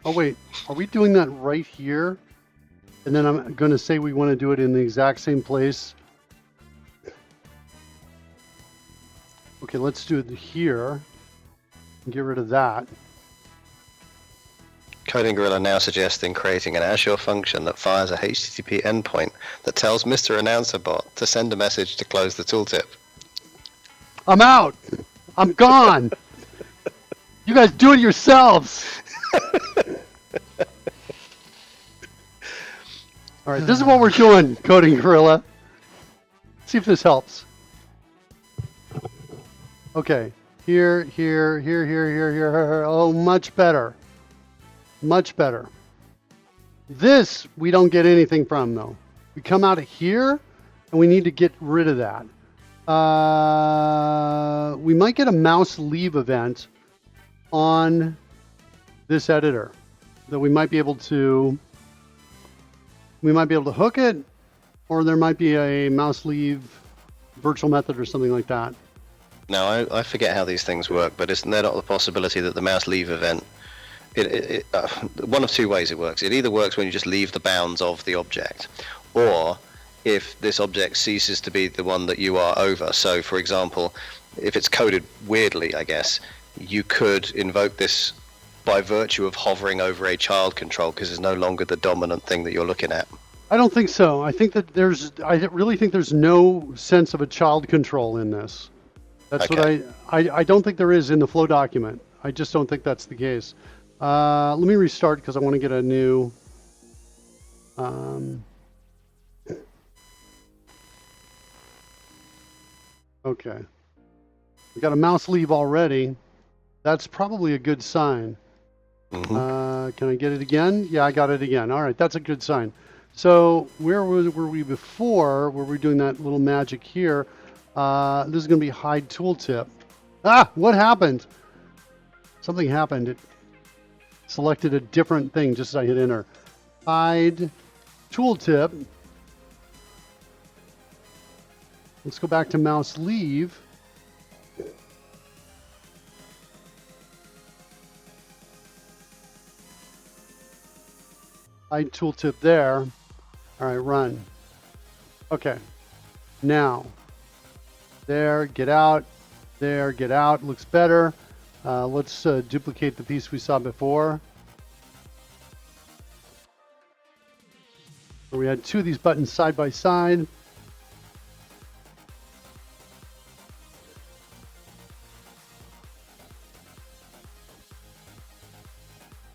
Oh wait, are we doing that right here? And then I'm going to say we want to do it in the exact same place. Okay, let's do it here. Get rid of that. Coding Gorilla now suggesting creating an Azure function that fires a HTTP endpoint that tells Mr. Announcer Bot to send a message to close the tooltip. I'm out. I'm gone. You guys do it yourselves. All right, this is what we're doing, Coding Gorilla. See if this helps. Okay, here. Oh, much better. Much better. This, we don't get anything from, though. We come out of here, and we need to get rid of that. We might get a mouse leave event on this editor that we might be able to hook it, or there might be a mouse leave virtual method or something like that. Now, I forget how these things work, but isn't there not the possibility that the mouse leave event, one of two ways it works. It either works when you just leave the bounds of the object, or if this object ceases to be the one that you are over. So, for example, if it's coded weirdly, I guess, you could invoke this by virtue of hovering over a child control because it's no longer the dominant thing that you're looking at. I don't think so. I think that I really think there's no sense of a child control in this. That's Okay. what I don't think there is in the flow document. I just don't think that's the case. Let me restart because I want to get a new. Okay. We got a mouse leave already. That's probably a good sign. Can I get it again? Yeah, I got it again. All right, that's a good sign. So where were we before? Were we doing that little magic here? This is going to be hide tooltip. Ah, what happened? Something happened. It selected a different thing just as I hit enter. Hide tooltip. Let's go back to mouse leave. Hide tooltip there. All right, run. Okay. Now, there, get out. There, get out. Looks better. Let's duplicate the piece we saw before. Where we had two of these buttons side by side.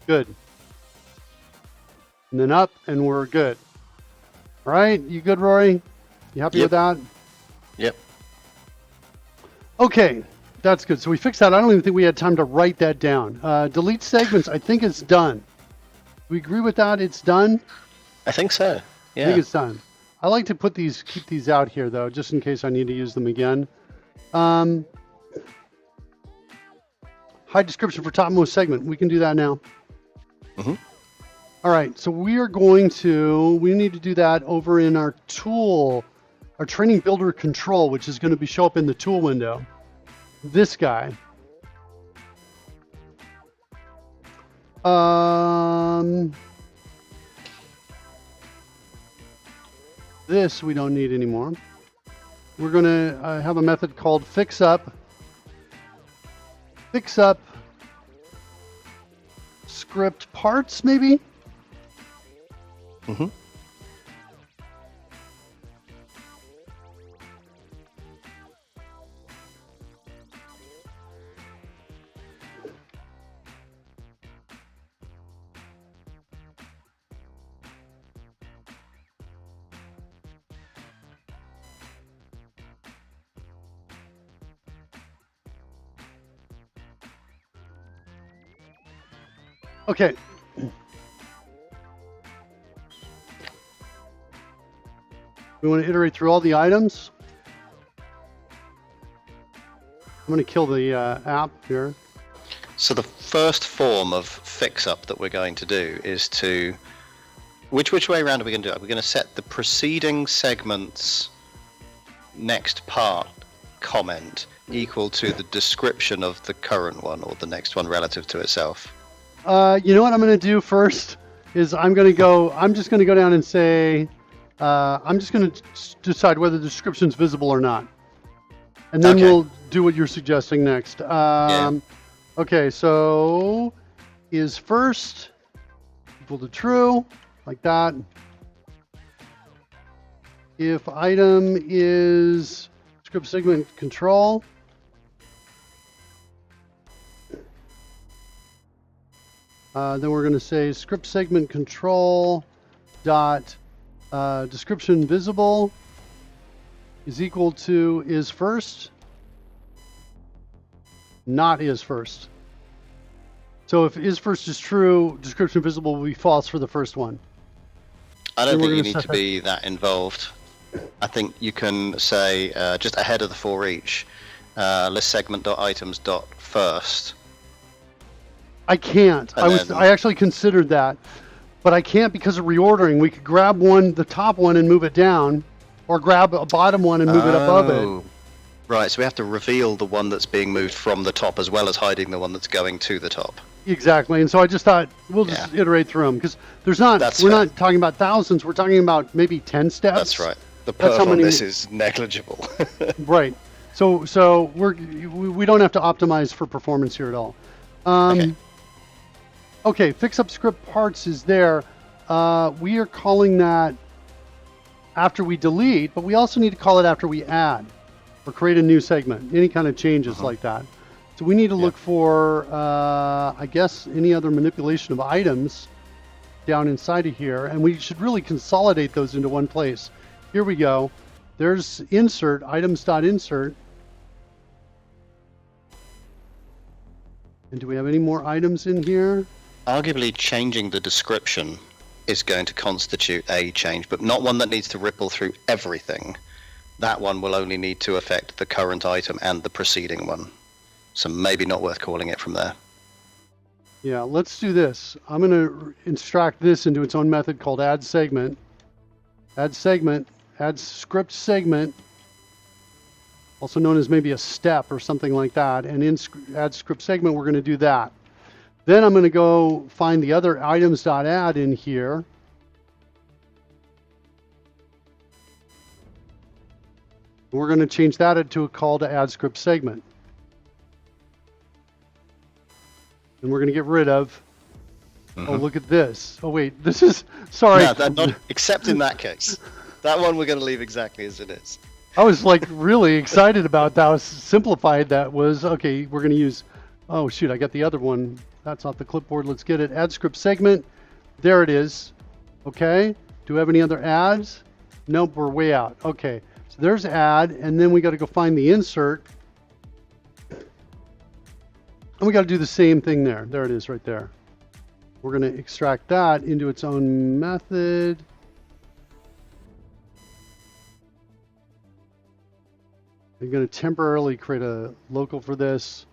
Good. And then up, and we're good. All right, you good, Rory? You happy with that? Yep. Okay, that's good. So we fixed that. I don't even think we had time to write that down. Delete segments, I think it's done. We agree with that? It's done? I think so. Yeah. I think it's done. I like to keep these out here, though, just in case I need to use them again. Hide description for topmost segment. We can do that now. All right, so we need to do that over in our tool, our training builder control, which is going to show up in the tool window. This guy. This we don't need anymore. We're going to have a method called fix up script parts, maybe. Okay. We want to iterate through all the items. I'm going to kill the app here. So the first form of fix-up that we're going to do is to... Which way around are we going to do it? We're going to set the preceding segment's next part comment equal to the description of the current one or the next one relative to itself. You know what I'm going to do first? is I'm just going to go down and say, I'm just going to decide whether the description's visible or not. And then Okay. we'll do what you're suggesting next. Okay, so is first equal to true, like that. If item is script segment control, then we're going to say script segment control dot description visible is equal to is first, not is first. So if is first is true, description visible will be false for the first one. I don't Then we're think you gonna need set to that- be that involved. I think you can say just ahead of the for each, list segment.items.first. I can't. And I actually considered that, but I can't because of reordering. We could grab the top one and move it down, or grab a bottom one and move it above it. Right, so we have to reveal the one that's being moved from the top as well as hiding the one that's going to the top. Exactly. And so I just thought we'll just iterate through them because we're fair. not talking about thousands. We're talking about maybe 10 steps. That's right. The That's perf how on many- this is negligible. Right. So we don't have to optimize for performance here at all. Okay, fix up script parts is there. We are calling that after we delete, but we also need to call it after we add or create a new segment, any kind of changes like that. So we need to look for, I guess, any other manipulation of items down inside of here, and we should really consolidate those into one place. Here we go. There's insert, items.insert. And do we have any more items in here? Arguably, changing the description is going to constitute a change, but not one that needs to ripple through everything. That one will only need to affect the current item and the preceding one. So maybe not worth calling it from there. Yeah, let's do this. I'm going to extract this into its own method called add segment. Add segment, add script segment, also known as maybe a step or something like that. And in add script segment, we're going to do that. Then I'm going to go find the other items.add in here. We're going to change that into a call to add script segment. And we're going to get rid of, oh, look at this. Oh, wait, this is, sorry. No, not, except in that case. That one we're going to leave exactly as it is. I was like really excited about that. How simplified that was. Okay, we're going to use, oh shoot, I got the other one. That's off the clipboard. Let's get it. Add script segment. There it is. Okay. Do we have any other ads? Nope, we're way out. Okay. So there's add, and then we got to go find the insert. And we got to do the same thing there. There it is right there. We're going to extract that into its own method. I'm going to temporarily create a local for this.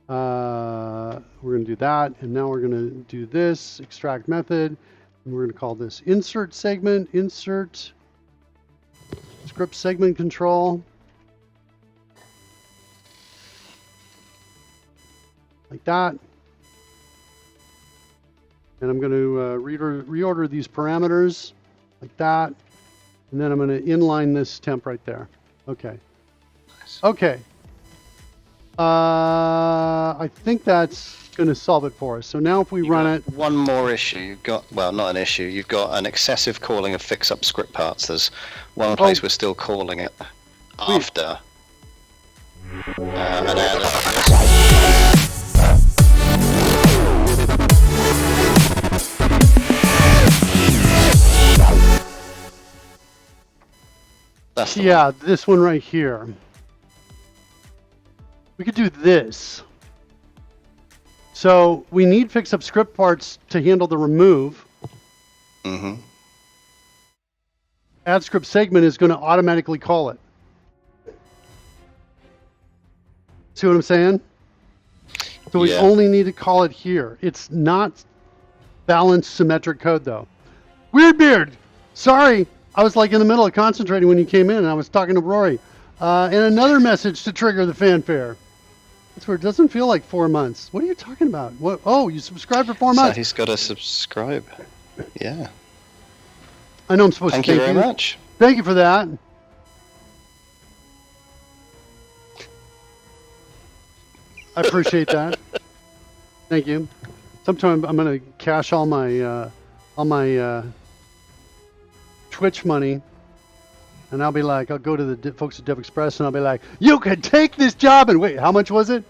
We're going to do that, and now we're going to do this extract method, and we're going to call this insert segment, insert script segment control, like that. And I'm going to reorder these parameters like that, and then I'm going to inline this temp right there. Okay. Okay. I think that's going to solve it for us. So now if we run it, One more issue. You've got, well, not an issue. You've got an excessive calling of fix up script parts. There's one place we're still calling it after an add of this. That's the one. yeah, this one right here. We could do this. So we need fix up script parts to handle the remove. Mhm. Add script segment is going to automatically call it. See what I'm saying? So we Yeah. only need to call it here. It's not balanced symmetric code though. Weird Beard, sorry. I was like in the middle of concentrating when you came in and I was talking to Rory. And another message to trigger the fanfare. That's where it doesn't feel like 4 months. What are you talking about? What? Oh, you subscribed for 4 So months. he's got to subscribe. Yeah. I know I'm supposed Thank to you thank very much. Thank you for that. I appreciate that. Thank you. Sometime I'm gonna cash all my Twitch money, and I'll be like, I'll go to the folks at Dev Express, and I'll be like, you can take this job, and wait, how much was it?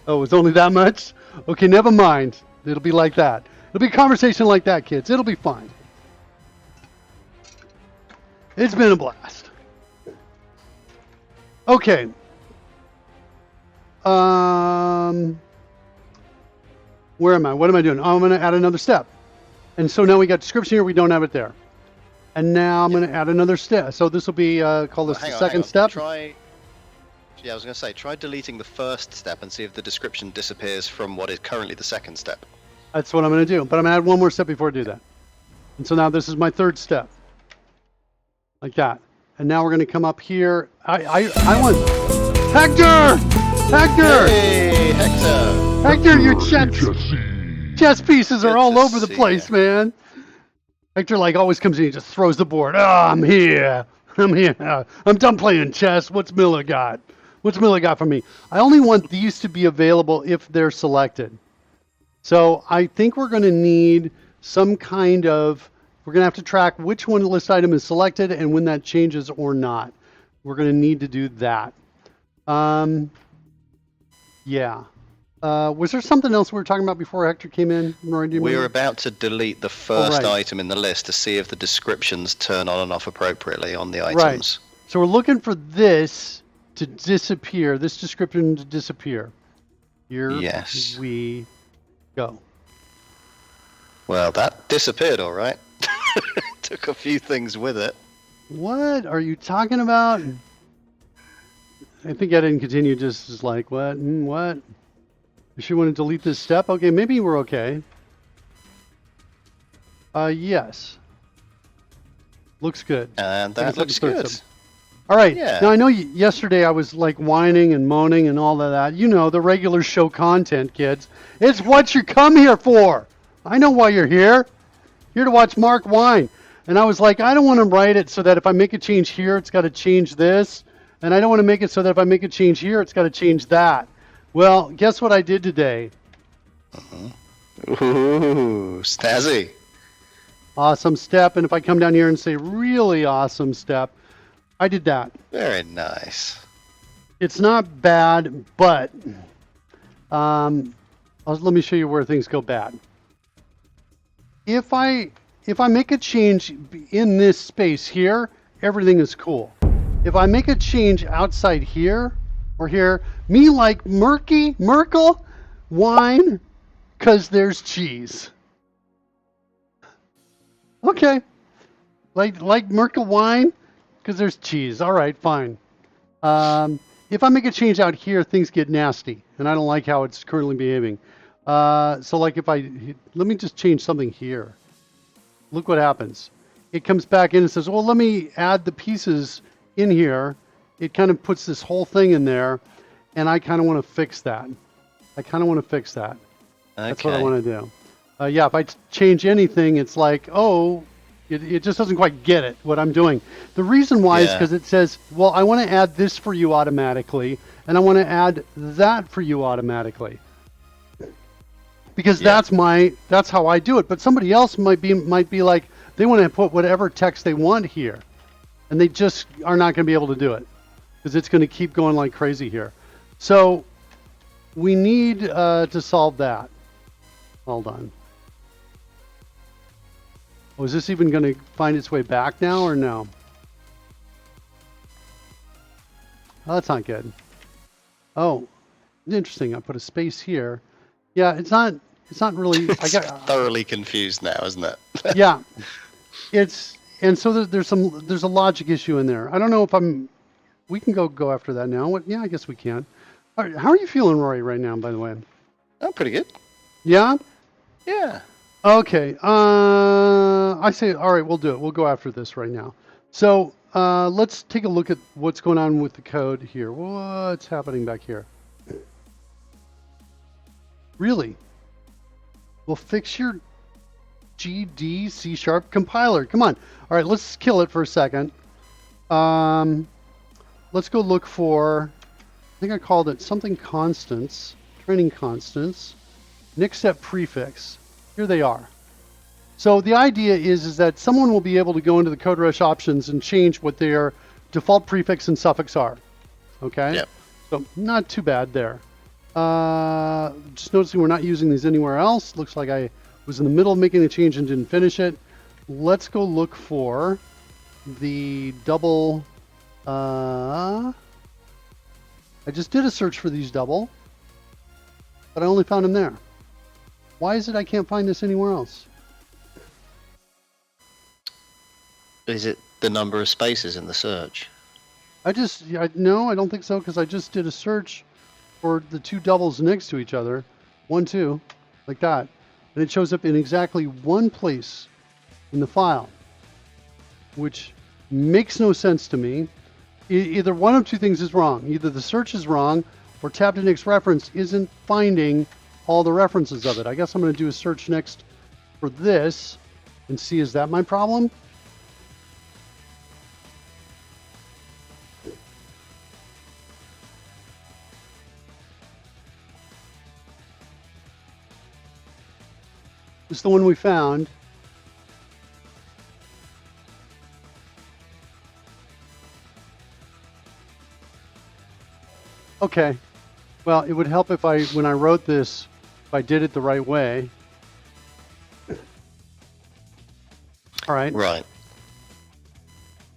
Oh, it was only that much? Okay, never mind. It'll be like that. It'll be a conversation like that, kids. It'll be fine. It's been a blast. Okay. Where am I? What am I doing? Oh, I'm going to add another step. And so now we got description here. We don't have it there. And now I'm going to add another step. So this will be call this the second step. Yeah, I was going to say, try deleting the first step and see if the description disappears from what is currently the second step. That's what I'm going to do. But I'm going to add one more step before I do that. And so now this is my third step. Like that. And now we're going to come up here. I want Hector! Hector! Hey, Hector! Hector, your Jesse. chess pieces are Good all to over the see place, ya. man. Hector like always comes in and just throws the board. Oh, I'm here. I'm here. I'm done playing chess. What's Miller got? What's Miller got for me? I only want these to be available if they're selected. So I think we're going to need some kind of, we're going to have to track which one list item is selected and when that changes or not. We're going to need to do that. Yeah. Was there something else we were talking about before Hector came in? Rory, do you We were remember? about to delete the first right. item in the list to see if the descriptions turn on and off appropriately on the items. So we're looking for this to disappear, this description to disappear. Here Yes. we go. Well, that disappeared, all right. Took a few things with it. What are you talking about? I think I didn't continue just as like, what? What? Does she want to delete this step? Okay, maybe we're okay. Yes. Looks good. And Like I that said, looks the third good. step. All right. Yeah. Now I know yesterday I was like whining and moaning and all of that. You know, the regular show content, kids. It's what you come here for. I know why you're here. Here to watch Mark whine. And I was like, I don't want to write it so that if I make a change here, it's got to change this. And I don't want to make it so that if I make a change here, it's got to change that. Well, guess what I did today? Ooh, snazzy. Awesome step. And if I come down here and say really awesome step, I did that. Very nice. It's not bad, but let me show you where things go bad. If I make a change in this space here, everything is cool. If I make a change outside here or here, me like Merkel, wine, because there's cheese. Okay. Like Merkel wine, because there's cheese. All right, fine. If I make a change out here, things get nasty, and I don't like how it's currently behaving. So like if let me just change something here. Look what happens. It comes back in and says, well, let me add the pieces in here. It kind of puts this whole thing in there, and I kind of want to fix that. That's what I want to do. Yeah, if I change anything, it's like, oh, it just doesn't quite get it, what I'm doing. The reason why is because it says, well, I want to add this for you automatically, and I want to add that for you automatically. Because that's how I do it. But somebody else might be like, they want to put whatever text they want here, and they just are not going to be able to do it because it's going to keep going like crazy here. So we need to solve that. Hold on. Oh, is this even going to find its way back now or no? Oh, that's not good. Oh, interesting. I put a space here. Yeah, it's not really. It's thoroughly confused now, isn't it? Yeah, and so there's a logic issue in there. I don't know if we can go after that now. Yeah, I guess we can. All right, how are you feeling, Rory, right now, by the way? Oh, pretty good. Yeah? Yeah. Okay. I say, all right, we'll do it. We'll go after this right now. So let's take a look at what's going on with the code here. What's happening back here? Really? Well, fix your GD C# compiler. Come on. All right, let's kill it for a second. Let's go look for, I think I called it something constants, training constants, next step prefix. Here they are. So the idea is that someone will be able to go into the CodeRush options and change what their default prefix and suffix are. Okay? Yep. So not too bad there. Just noticing we're not using these anywhere else. Looks like I was in the middle of making a change and didn't finish it. Let's go look for the double. I just did a search for these double, but I only found them there. Why is it I can't find this anywhere else? Is it the number of spaces in the search? No, I don't think so, because I just did a search for the two doubles next to each other. 1, 2, like that. And it shows up in exactly one place in the file, which makes no sense to me. Either one of two things is wrong. Either the search is wrong, or tab2next reference isn't finding all the references of it. I guess I'm going to do a search next for this and see, is that my problem? This is the one we found. Okay. Well, it would help if when I wrote this, if I did it the right way. All right. Right.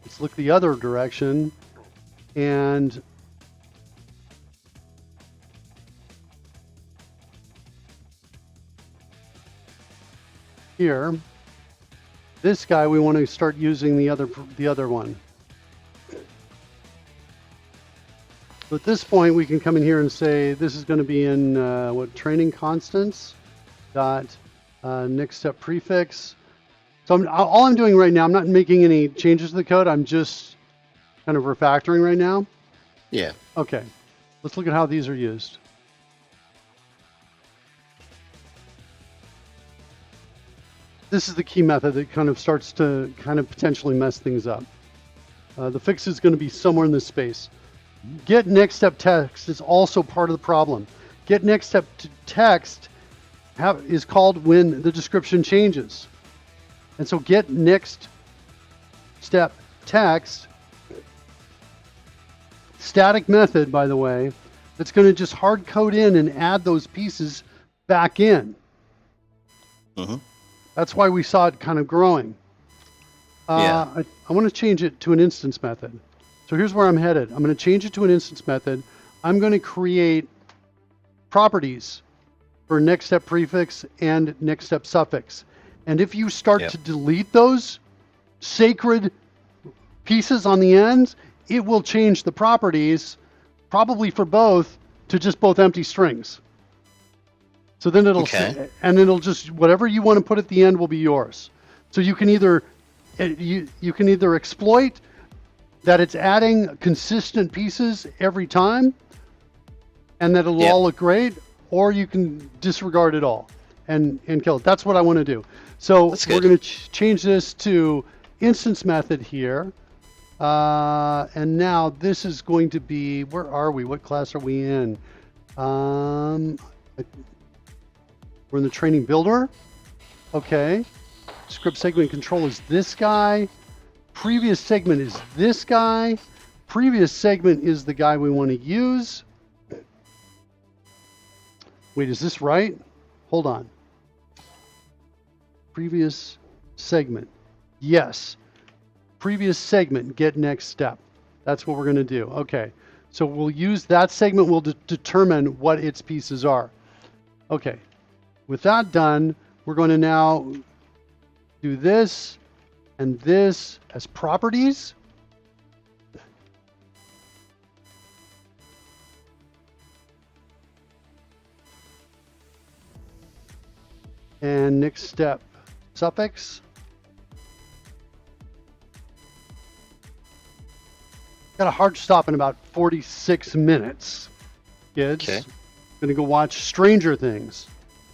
Let's look the other direction. And here, this guy, we want to start using the other one. So at this point, we can come in here and say this is going to be in training constants dot next step prefix. So all I'm doing right now, I'm not making any changes to the code. I'm just kind of refactoring right now. Yeah. Okay, let's look at how these are used. This is the key method that kind of starts to potentially mess things up. The fix is going to be somewhere in this space. Get next step text is also part of the problem. Get next step text is called when the description changes. And so get next step text, static method, by the way, that's going to just hard code in and add those pieces back in. Mm-hmm. That's why we saw it kind of growing. Yeah. I want to change it to an instance method. So here's where I'm headed. I'm going to change it to an instance method. I'm going to create properties for next step prefix and next step suffix. And if you start to delete those sacred pieces on the ends, it will change the properties, probably for both, to just both empty strings. So then it'll just, whatever you want to put at the end will be yours. So you can either exploit that it's adding consistent pieces every time and that it'll all look great, or you can disregard it all and kill it. That's what I want to do. So we're going to change this to instance method here. And now this is going to be, where are we? What class are we in? We're in the training builder. Okay. Script segment control is this guy. Previous segment is this guy. Previous segment is the guy we want to use. Wait, is this right? Hold on. Previous segment. Yes. Previous segment, get next step. That's what we're going to do. Okay. So we'll use that segment. We'll determine what its pieces are. Okay. With that done, we're going to now do this and this as properties. And next step suffix. Got a hard stop in about 46 minutes, kids. Okay. Gonna go watch Stranger Things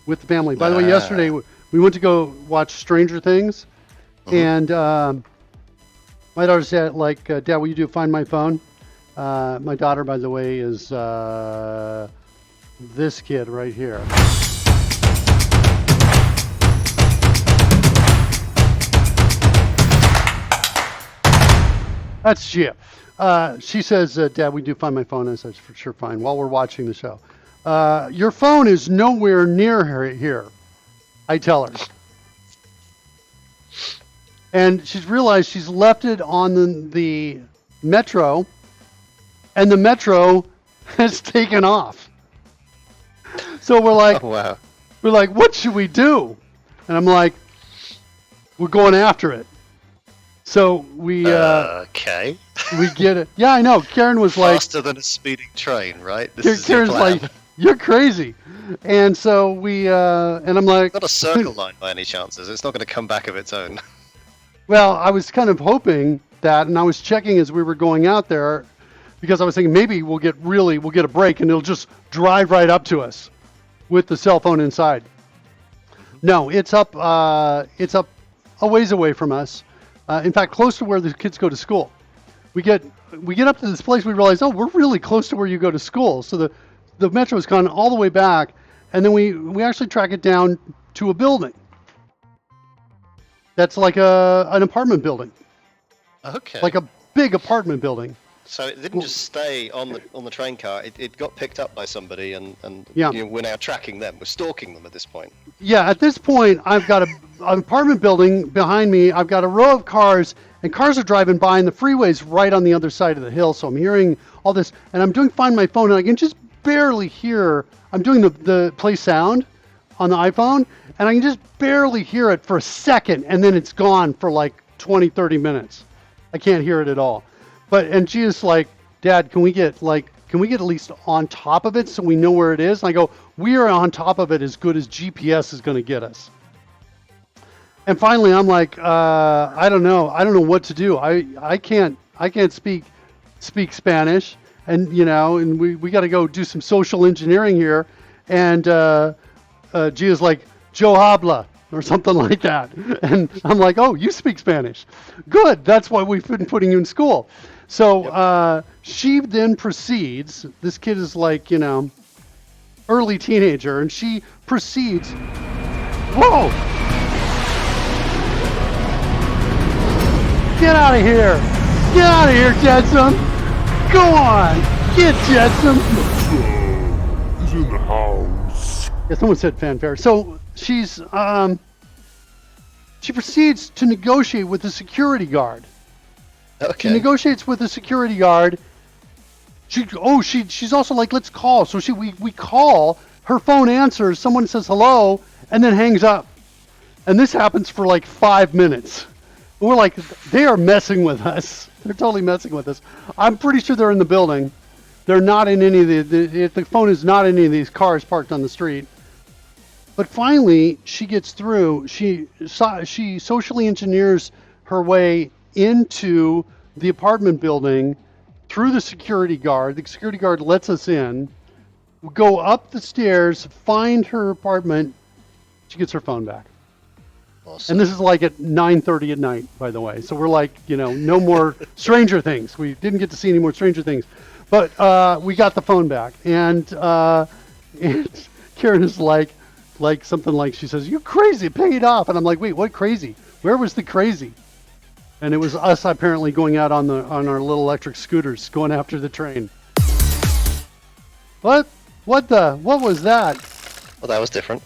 with the family. By the way, yesterday we went to go watch Stranger Things, and my daughter said, like, Dad, will you do Find My Phone? My daughter, by the way, is this kid right here. That's Gia. She says, Dad, we do Find My Phone. I said, for sure, fine, while we're watching the show. Your phone is nowhere near here, I tell her. And she's realized she's left it on the metro, and the metro has taken off. So we're like, Oh, wow. we're like, what should we do? And I'm like, we're going after it. So we Okay. we get it. Yeah, I know. Karen was like, Faster than a speeding train, right? This is Karen's your plan. like, you're crazy. And so we and I'm like, Not a circle line by any chances. It's not going to come back of its own. well, I was kind of hoping that, and I was checking as we were going out there, because I was thinking maybe we'll get a break and it'll just drive right up to us with the cell phone inside. No, it's up a ways away from us. In fact, close to where the kids go to school. We get up to this place, we realize, oh, we're really close to where you go to school. So the metro's gone all the way back, and then we actually track it down to a building. That's like an apartment building, Okay. like a big apartment building. So it didn't just stay on the train car. It got picked up by somebody, and Yeah. we're now tracking them. We're stalking them at this point. Yeah, at this point, I've got an apartment building behind me. I've got a row of cars, and cars are driving by, and the freeway's right on the other side of the hill. So I'm hearing all this, and I'm doing Find My Phone, and I can just barely hear. I'm doing the play sound on the iPhone, and I can just barely hear it for a second, and then it's gone for like 20, 30 minutes. I can't hear it at all. And she is like, Dad, can we get at least on top of it so we know where it is? And I go, we are on top of it as good as GPS is going to get us. And finally, I'm like, I don't know what to do. I can't speak Spanish, and and we got to go do some social engineering here. And Gia's like, Joe habla, or something like that. And I'm like, oh, you speak Spanish. Good. That's why we've been putting you in school. So she then proceeds, this kid is like, early teenager, and she proceeds, whoa! Get out of here! Get out of here, Jetsam! Go on! Get Jetsam! He's in the house. Yeah, someone said fanfare. So she's, she proceeds to negotiate with the security guard. Okay. She negotiates with the security guard. She's also like, let's call. So we call, her phone answers, someone says hello, and then hangs up. And this happens for like 5 minutes. We're like, they are messing with us. They're totally messing with us. I'm pretty sure they're in the building. They're not in any of the phone is not in any of these cars parked on the street. But finally, she gets through. She socially engineers her way into the apartment building through the security guard. The security guard lets us in. We go up the stairs, find her apartment. She gets her phone back. Awesome. And this is like at 9:30 at night, by the way. So we're like, no more Stranger Things. We didn't get to see any more Stranger Things. But we got the phone back. And Karen is like something like, she says, "You crazy, pay it off." And I'm like, wait, what crazy? Where was the crazy? And it was us apparently going out on our little electric scooters going after the train. What was that? Well, that was different.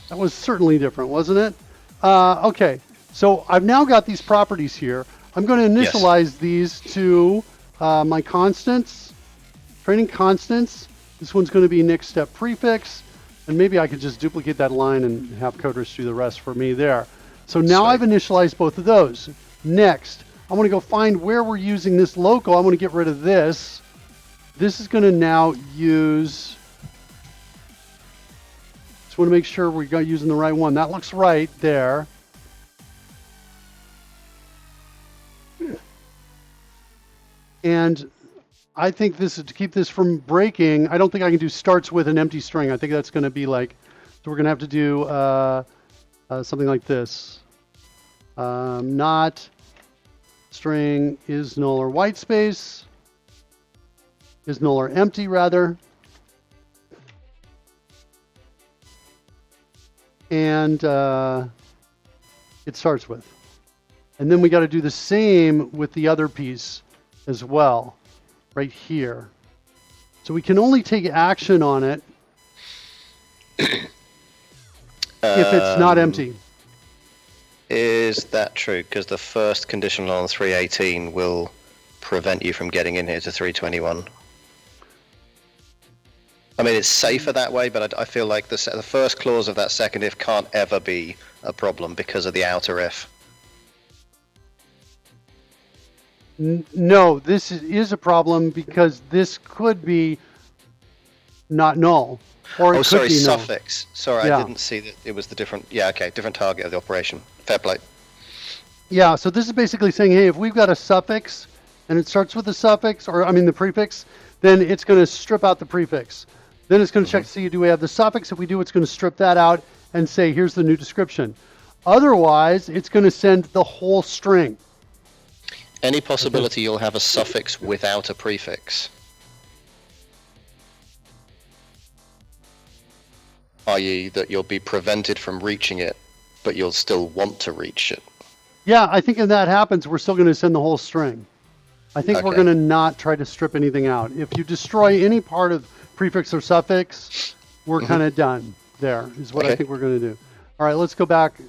That was certainly different, wasn't it? Okay, so I've now got these properties here. I'm going to initialize these to my constants, training constants. This one's going to be next step prefix, and maybe I could just duplicate that line and have coders do the rest for me there. So now I've initialized both of those. Next, I want to go find where we're using this local. I want to get rid of this. This is going to now use... Just want to make sure we're using the right one. That looks right there. And I think this is to keep this from breaking. I don't think I can do starts with an empty string. I think that's going to be like, so we're going to have to do something like this. Not string is null or white space, is null or empty rather. And it starts with. And then we got to do the same with the other piece as well, right here. So we can only take action on it if it's not empty. Is that true? Because the first conditional on 318 will prevent you from getting in here to 321. I mean, it's safer that way, but I feel like the first clause of that second if can't ever be a problem because of the outer if. No, this is a problem because this could be not null. Or it Oh, could sorry, be null. suffix. Sorry, Yeah. I didn't see that it was the different. Yeah, okay, different target of the operation. Fair play. Yeah, so this is basically saying, hey, if we've got a suffix and it starts with a suffix, or I mean the prefix, then it's going to strip out the prefix. Then it's going to check to see, do we have the suffix? If we do, it's going to strip that out and say, here's the new description. Otherwise, it's going to send the whole string. Any possibility you'll have a suffix without a prefix? I.e. that you'll be prevented from reaching it, but you'll still want to reach it. Yeah, I think if that happens, we're still going to send the whole string. I think we're Okay. going to not try to strip anything out. If you destroy any part of prefix or suffix, we're kind of done there, is what I Okay. think we're going to do. All right, let's go back.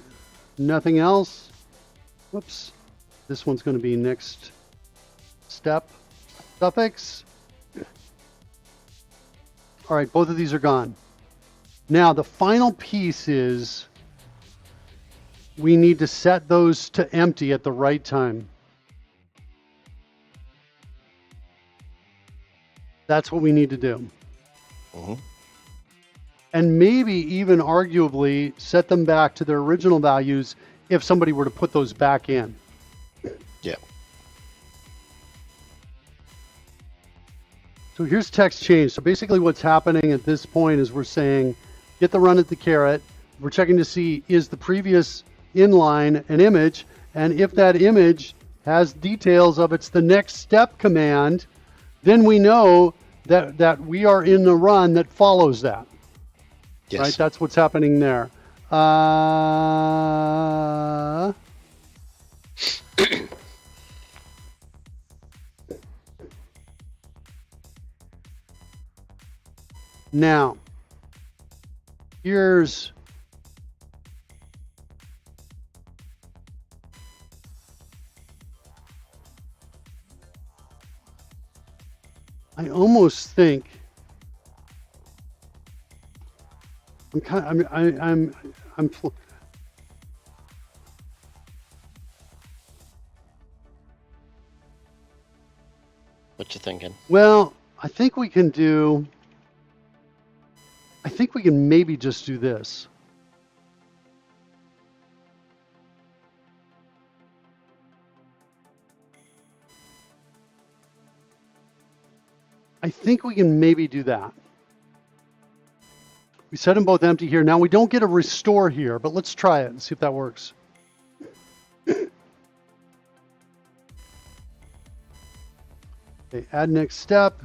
Nothing else. Whoops. This one's going to be next step. Suffix. All right, both of these are gone. Now, the final piece is we need to set those to empty at the right time. That's what we need to do. Mhm. And maybe even arguably set them back to their original values if somebody were to put those back in. Yeah. So here's text change. So basically what's happening at this point is we're saying, get the run at the caret. We're checking to see, is the previous inline an image? And if that image has details of it's the next step command, then we know that we are in the run that follows that. Yes. Right? That's what's happening there. Now, here's I almost think I'm What you thinking? well, I think we can maybe just do this. I think we can maybe do that. We set them both empty here. Now we don't get a restore here, but let's try it and see if that works. Okay, add next step.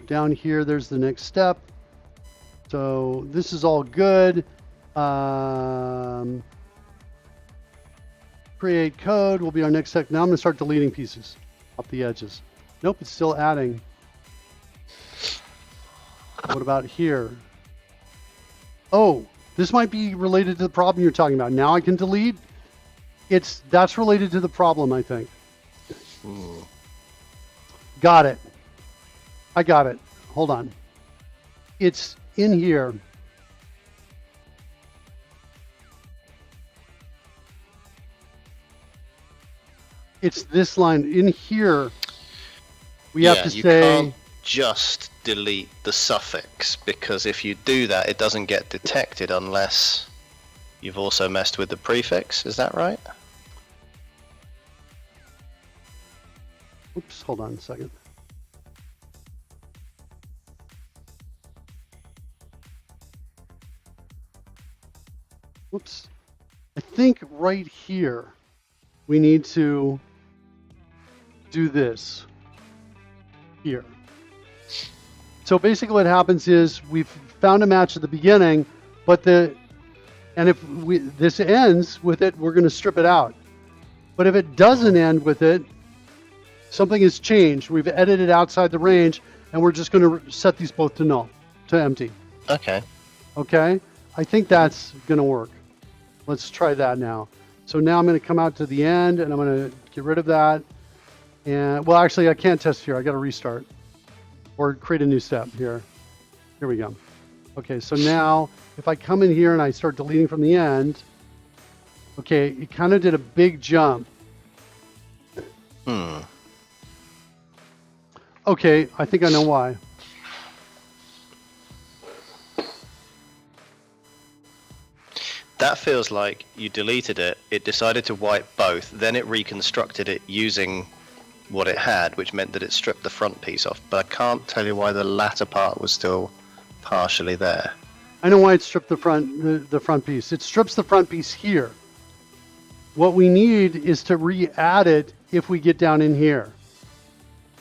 Down here, there's the next step. So this is all good. Create code will be our next step. Now I'm going to start deleting pieces off the edges. Nope, it's still adding. What about here? Oh, this might be related to the problem you're talking about. Now I can delete. That's related to the problem, I think. Got it. I got it. Hold on. It's in here. It's this line in here. We have to you say can't just delete the suffix, because if you do that, it doesn't get detected unless you've also messed with the prefix. Is that right? oops, hold on a second. Whoops. I think right here we need to do this here. So basically what happens is we've found a match at the beginning, but and if this ends with it, we're going to strip it out. But if it doesn't end with it, something has changed. We've edited outside the range, and we're just going to set these both to null, to empty. Okay. Okay? I think that's going to work. Let's try that now. So now I'm going to come out to the end, and I'm going to get rid of that. And well, actually, I can't test here. I got to restart or create a new step here. Here we go. Okay, so now if I come in here and I start deleting from the end, okay, it kind of did a big jump. Okay, I think I know why. That feels like you deleted it, it decided to wipe both, then it reconstructed it using what it had, which meant that it stripped the front piece off. But I can't tell you why the latter part was still partially there. I know why it stripped the front piece. It strips the front piece here. What we need is to re-add it if we get down in here.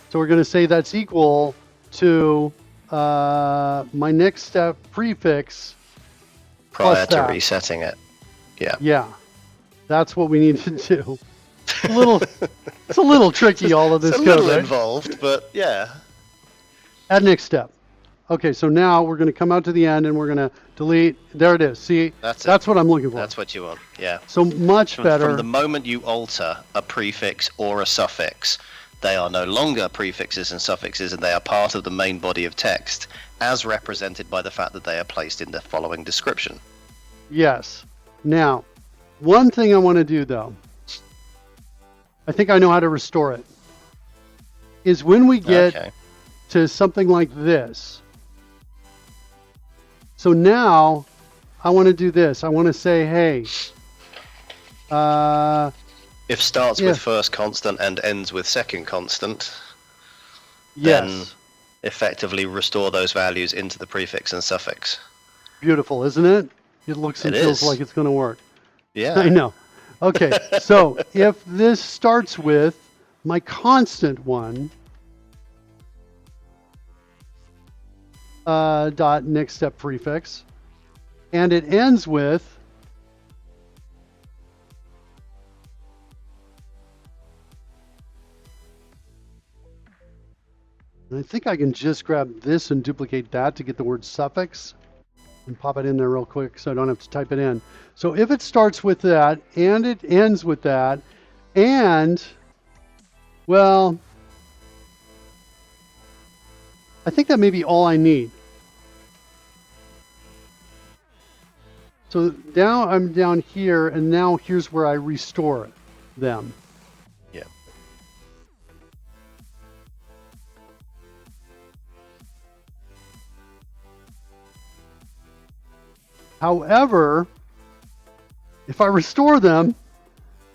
So we're going to say that's equal to my next step prefix Prior plus to that. resetting it. Yeah. Yeah, that's what we need to do. It's a little tricky, all of this It's a code, little right? involved, but yeah. Add next step. Okay, so now we're going to come out to the end and we're going to delete. There it is. See, That's what I'm looking for. That's what you want, yeah. So much better. From the moment you alter a prefix or a suffix, they are no longer prefixes and suffixes, and they are part of the main body of text, as represented by the fact that they are placed in the following description. Yes. Now, one thing I want to do, though, I think I know how to restore it, is when we get to something like this. So now I want to do this. I want to say, hey, if starts with first constant and ends with second constant, yes, then effectively restore those values into the prefix and suffix. Beautiful, isn't it? It looks and feels like it's going to work. Yeah. I know. Okay, so if this starts with my constant one, dot next step prefix, and it ends with and I think I can just grab this and duplicate that to get the word suffix and pop it in there real quick so I don't have to type it in. So if it starts with that and it ends with that, and well, I think that may be all I need. So now I'm down here, and now here's where I restore them. Yeah. However, if I restore them,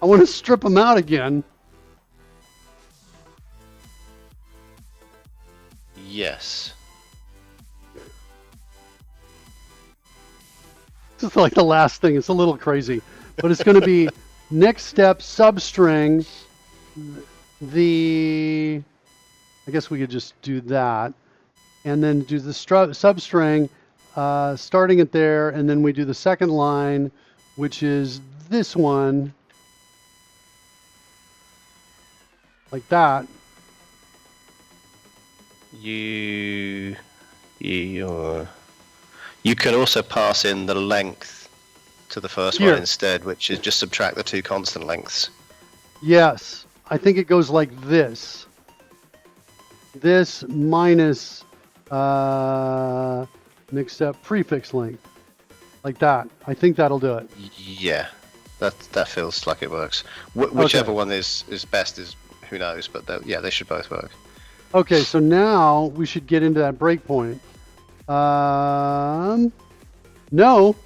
I want to strip them out again. Yes. This is like the last thing. It's a little crazy, but it's going to be next step substring. I guess we could just do that, and then do the substring, starting it there, and then we do the second line, which is this one, like that. You can also pass in the length to the first one instead, which is just subtract the two constant lengths. Yes, I think it goes like this. This minus next step prefix length, like that. I think that'll do it. Yeah, that feels like it works. Whichever one is best is who knows, but yeah, they should both work. Okay, so now we should get into that breakpoint. No.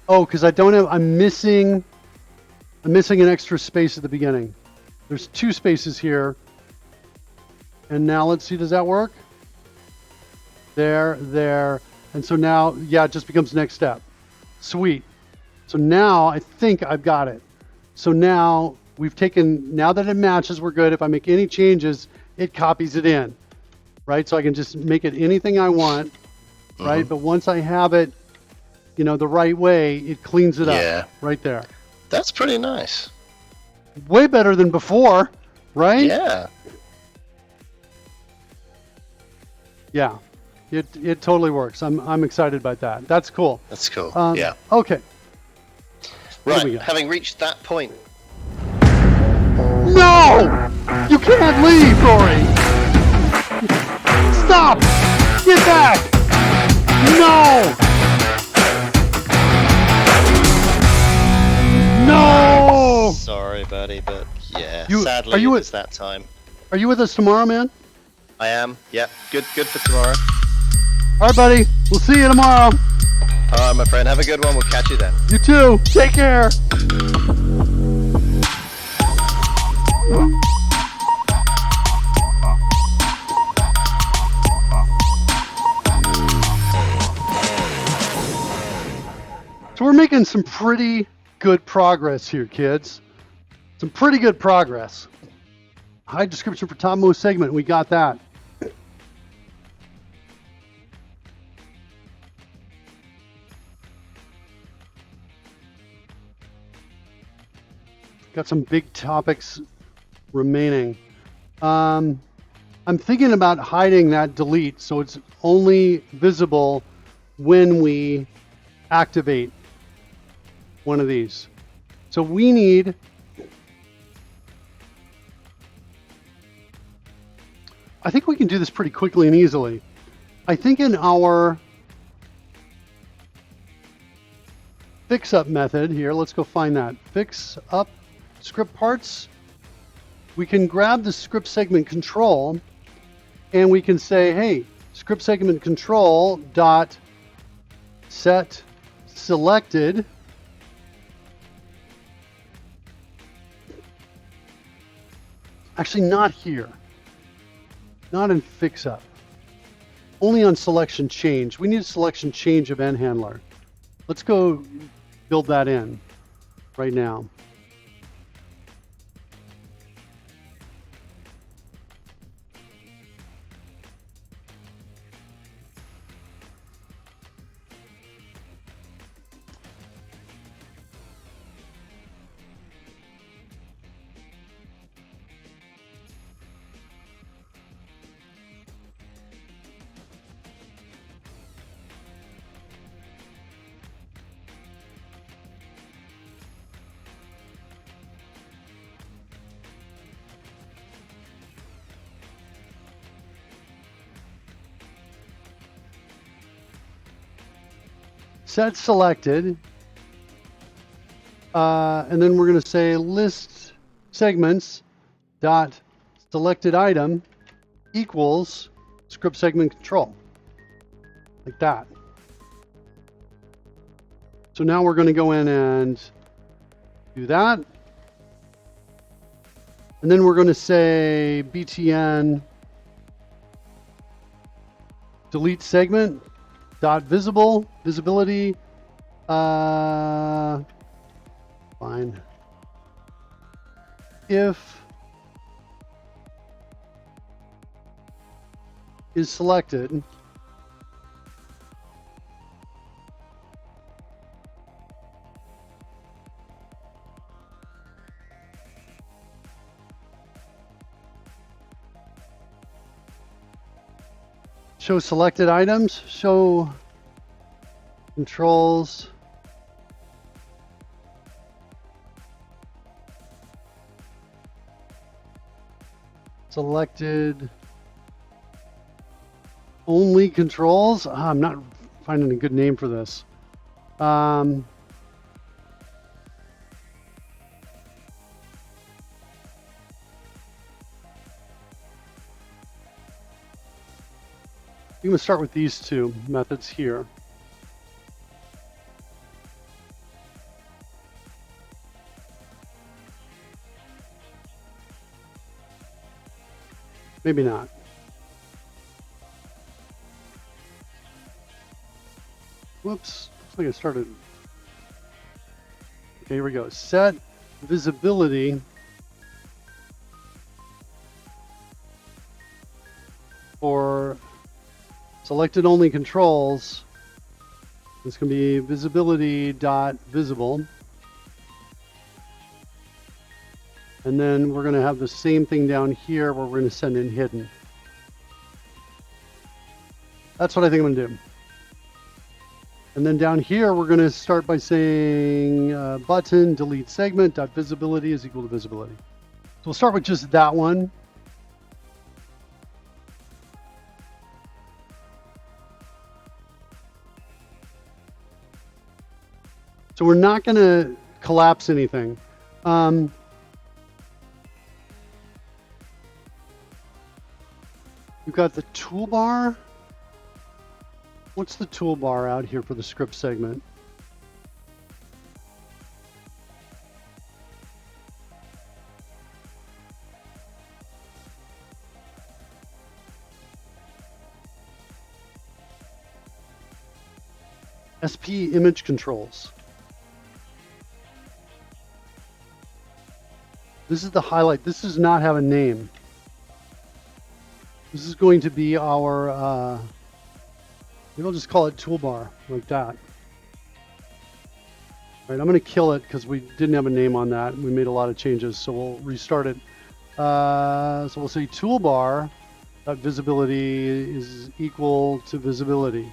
Oh, because I don't have. I'm missing an extra space at the beginning. There's 2 spaces here. And now let's see. Does that work? There. And so now, yeah, it just becomes next step. Sweet. So now I think I've got it. So now we've taken, now that it matches, we're good. If I make any changes, it copies it in, right? So I can just make it anything I want, right? But once I have it, you know, the right way, it cleans it Yeah. up right there. That's pretty nice. Way better than before, right? Yeah. Yeah. It totally works. I'm excited about that. That's cool. That's cool. Yeah. Okay. What do we Right. got? Having reached that point. No! You can't leave, Rory! Stop! Get back! No! No! Sorry, buddy, but yeah. You- sadly, are you it's that time. Are you with us tomorrow, man? I am. Yep. Good for tomorrow. All right, buddy. We'll see you tomorrow. All right, my friend. Have a good one. We'll catch you then. You too. Take care. So we're making some pretty good progress here, kids. Some pretty good progress. High description for topmost segment. We got that. Got some big topics remaining. I'm thinking about hiding that delete so it's only visible when we activate one of these. So we need I think we can do this pretty quickly and easily. I think in our fix up method here, let's go find that. Fix up script parts. We can grab the script segment control and we can say, hey, script segment control dot set selected actually not here, not in fix up, only on selection change. We need a selection change of end handler. Let's go build that in right now. Set selected, and then we're going to say list segments dot selected item equals script segment control, like that. So now we're going to go in and do that, and then we're going to say btn delete segment dot visibility fine if is selected show selected items, show controls, selected only controls. I'm not finding a good name for this. I'm going to start with these two methods here. Maybe not. Whoops. Looks like I started. Okay, here we go. Set visibility for selected only controls. This can be visibility.visible. And then we're going to have the same thing down here where we're going to send in hidden. That's what I think I'm going to do. And then down here, we're going to start by saying button delete segment dot visibility is equal to visibility. So we'll start with just that one. So we're not going to collapse anything. We've got the toolbar. What's the toolbar out here for the script segment? SP image controls. This is the highlight. This does not have a name. This is going to be our, maybe I'll just call it toolbar, like that. All right, I'm going to kill it because we didn't have a name on that. We made a lot of changes, so we'll restart it. So we'll say toolbar dot visibility is equal to visibility.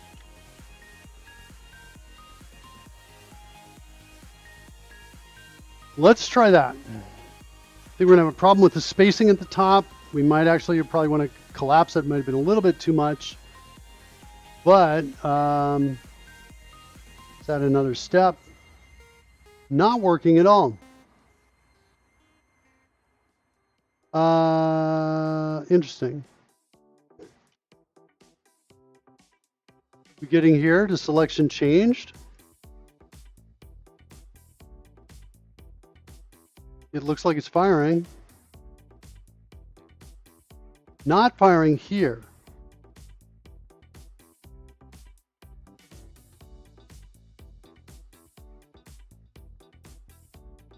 Let's try that. I think we're going to have a problem with the spacing at the top. We might actually probably want to collapse it. Might have been a little bit too much. But let's add another step. Not working at all. Interesting. We're getting here to selection changed. It looks like it's firing. Not firing here.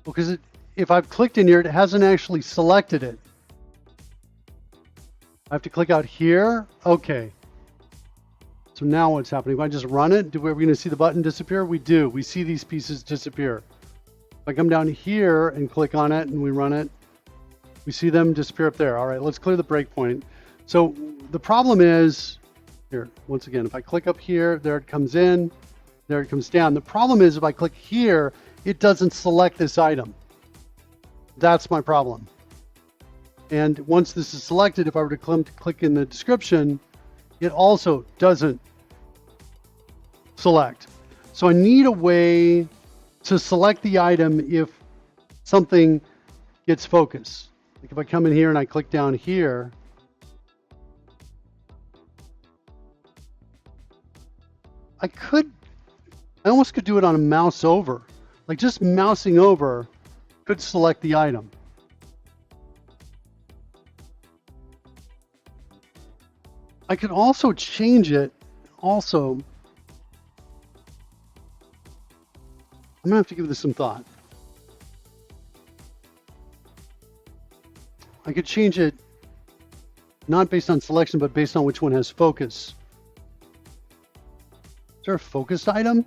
Because if I've clicked in here, it hasn't actually selected it. I have to click out here. Okay. So now what's happening? If I just run it, are we going to see the button disappear? We do. We see these pieces disappear. If I come down here and click on it and we run it, we see them disappear up there. All right, let's clear the breakpoint. So the problem is, here, once again, if I click up here, there it comes in, there it comes down. The problem is if I click here, it doesn't select this item. That's my problem. And once this is selected, if I were to click in the description, it also doesn't select. So I need a way to select the item if something gets focus. Like if I come in here and I click down here, I almost could do it on a mouse over. Like just mousing over could select the item. I could also change it also. I'm gonna have to give this some thought. I could change it not based on selection, but based on which one has focus. Is there a focused item?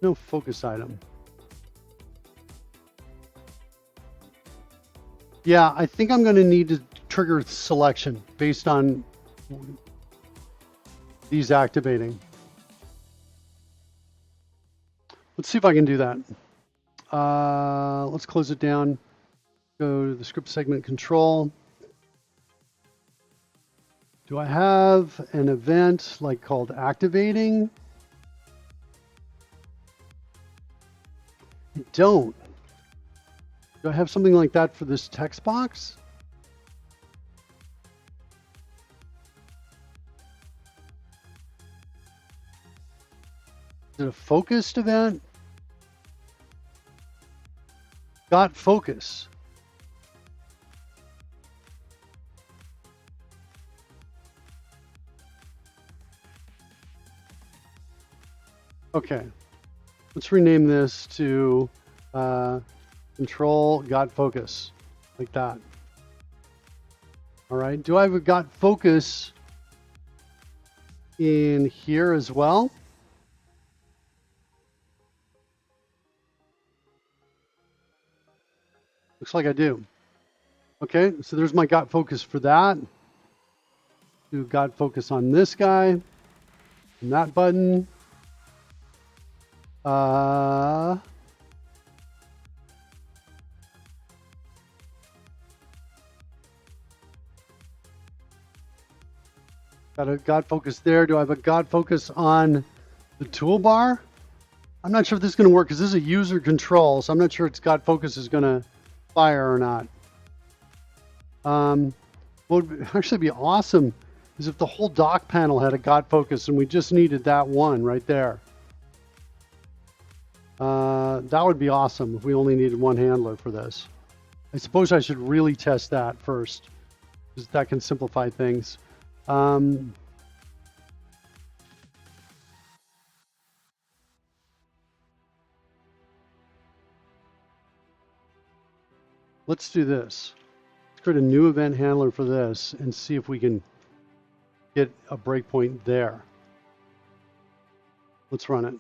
No focus item. Yeah, I think I'm going to need to trigger selection based on these activating. Let's see if I can do that. Let's close it down. Go to the script segment control. Do I have an event like called activating? I don't. Do I have something like that for this text box? Is it a focused event? Got focus. Okay, let's rename this to control got focus, like that. All right, do I have a got focus in here as well? Looks like I do. Okay, so there's my got focus for that. Do got focus on this guy, and that button. Got a got focus there. Do I have a got focus on the toolbar? I'm not sure if this is going to work because this is a user control, so I'm not sure its got focus is going to fire or not. What would actually be awesome is if the whole dock panel had a got focus and we just needed that one right there. That would be awesome if we only needed one handler for this. I suppose I should really test that first, because that can simplify things. Let's do this. Let's create a new event handler for this and see if we can get a breakpoint there. Let's run it.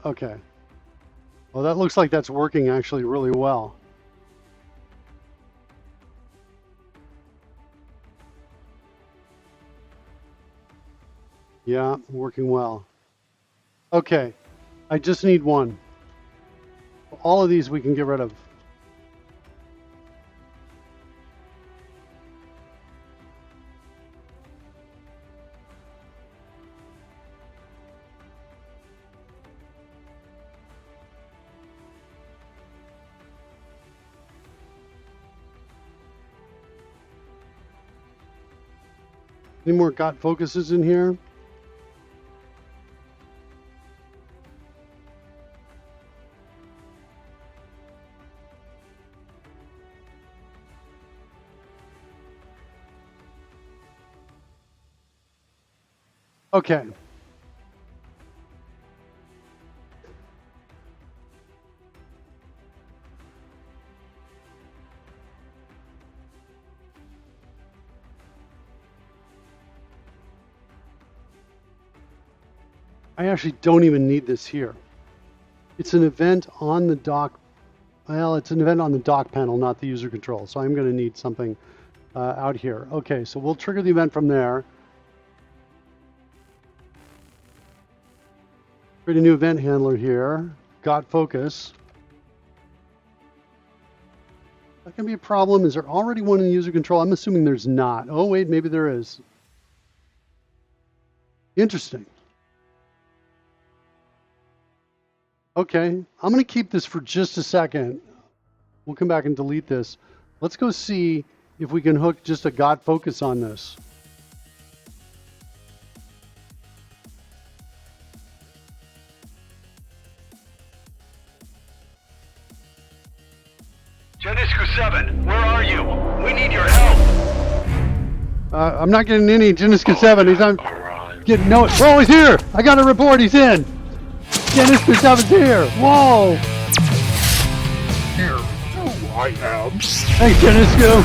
Okay. Well, that looks like that's working actually really well. Yeah, working well. Okay, I just need one. All of these we can get rid of. Any more got focuses in here? Okay. I actually don't even need this here. It's an event on the dock. Well, it's an event on the dock panel, not the user control. So I'm going to need something out here. Okay, so we'll trigger the event from there. Create a new event handler here. Got focus. That can be a problem. Is there already one in user control? I'm assuming there's not. Oh, wait, maybe there is. Interesting. Okay, I'm going to keep this for just a second. We'll come back and delete this. Let's go see if we can hook just a got focus on this. Geniscu 7, where are you? We need your help. I'm not getting any Geniscu 7. He's on. Getting no. Oh, he's here! I got a report. He's in. Geniscu 7's here. Whoa! Here, too, I am. Thanks, Geniscu.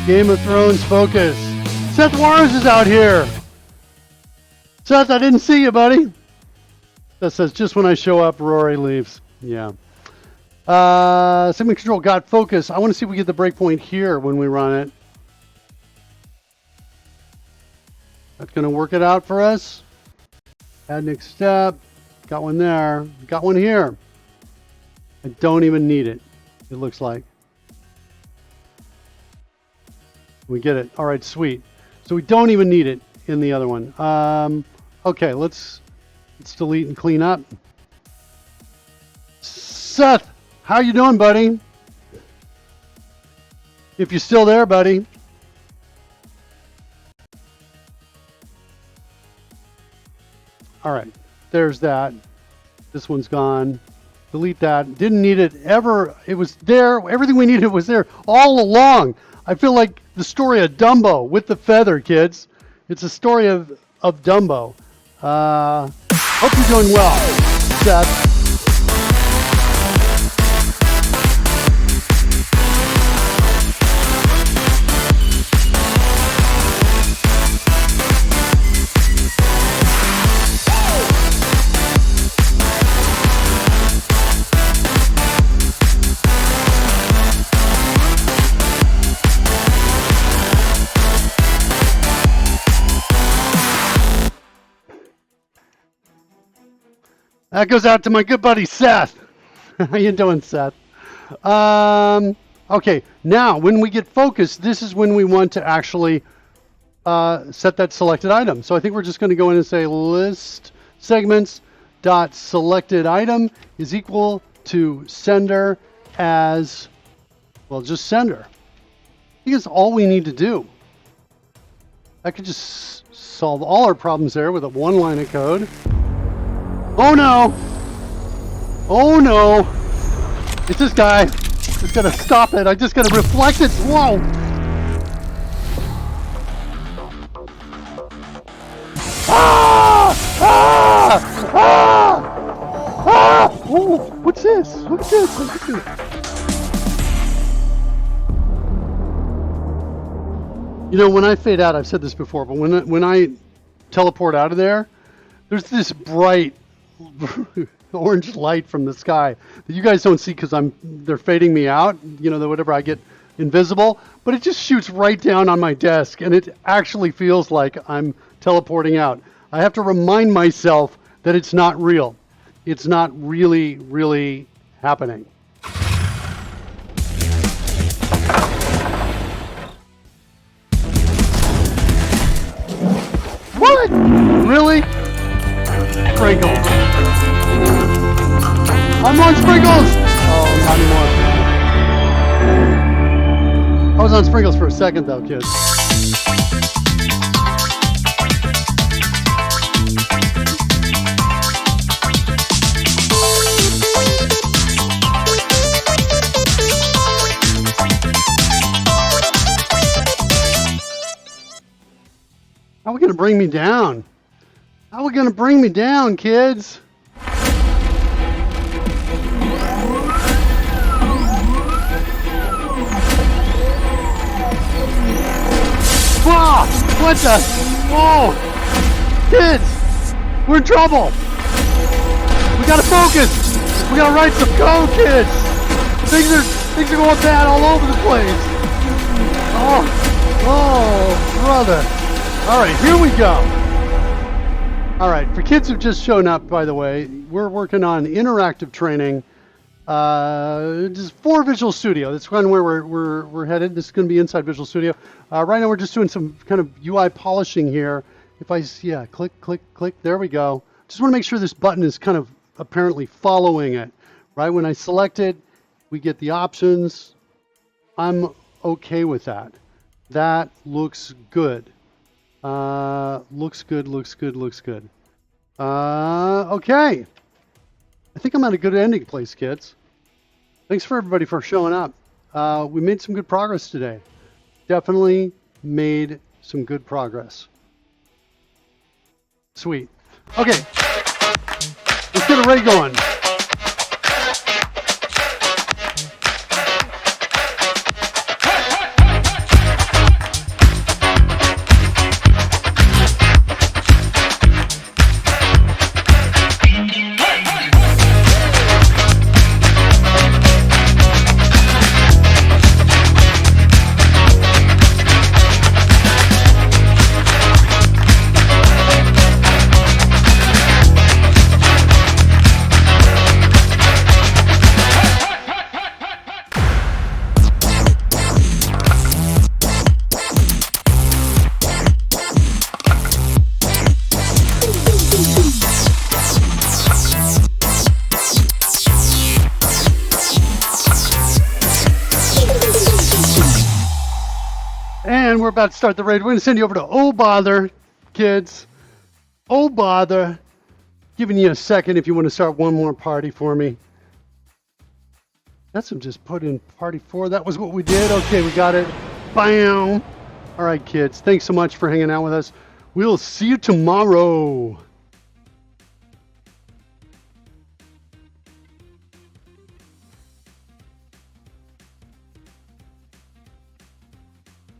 Game of Thrones focus. Seth Warres is out here. Seth, I didn't see you, buddy. That says just when I show up, Rory leaves. Yeah. Segment control got focus. I want to see if we get the breakpoint here when we run it. That's going to work it out for us. Add next step. Got one there. Got one here. I don't even need it, it looks like. We get it. All right, sweet. So we don't even need it in the other one. Okay, let's delete and clean up. Seth, how you doing, buddy? If you're still there, buddy. All right, There's that. This one's gone. Delete that. Didn't need it ever. It was there. Everything we needed was there all along. I feel like the story of Dumbo with the feather, kids. It's a story of Dumbo. Hope you're doing well, Seth. That goes out to my good buddy Seth. How you doing, Seth? Okay, now when we get focused, this is when we want to actually set that selected item. So I think we're just going to go in and say list segments dot selected item is equal to sender as, well, just sender. I think it's all we need to do. I could just solve all our problems there with a one line of code. Oh no! Oh no! It's this guy. Just gotta stop it. I just gotta reflect it. Whoa! Ah! Ah! Ah! Ah! Whoa! What's this? What's this? What's this? You know, when I fade out, I've said this before, but when I teleport out of there, there's this bright orange light from the sky that you guys don't see because they're fading me out, you know, whatever, I get invisible, but it just shoots right down on my desk and it actually feels like I'm teleporting out. I have to remind myself that it's not real. It's not really happening. What? Really? Sprinkles. I'm on Sprinkles! Oh, not anymore. I was on Sprinkles for a second though, kids. How are we gonna bring me down? How are we gonna bring me down, kids? Ah! What the? Oh! Kids! We're in trouble! We gotta focus! We gotta write some code, kids! Things are going bad all over the place! Oh, brother! Alright, here we go! Alright, for kids who've just shown up, by the way, we're working on interactive training. Just for Visual Studio. That's kind of where we're headed. This is going to be inside Visual Studio. Right now we're just doing some kind of UI polishing here. If I, yeah, click, there we go. Just want to make sure this button is kind of apparently following it. Right, when I select it, we get the options. I'm okay with that. That looks good. Looks good. Okay. I think I'm at a good ending place, kids. Thanks for everybody for showing up. We made some good progress today. Definitely made some good progress. Sweet. Okay. Let's get a ray going. And we're about to start the raid. We're going to send you over to Oh Bother, kids. Oh Bother. Giving you a second if you want to start one more party for me. That's some just put in party 4. That was what we did. Okay, we got it. Bam. All right, kids. Thanks so much for hanging out with us. We'll see you tomorrow.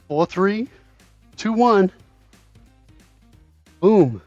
Four, 3, 2, 1. Boom.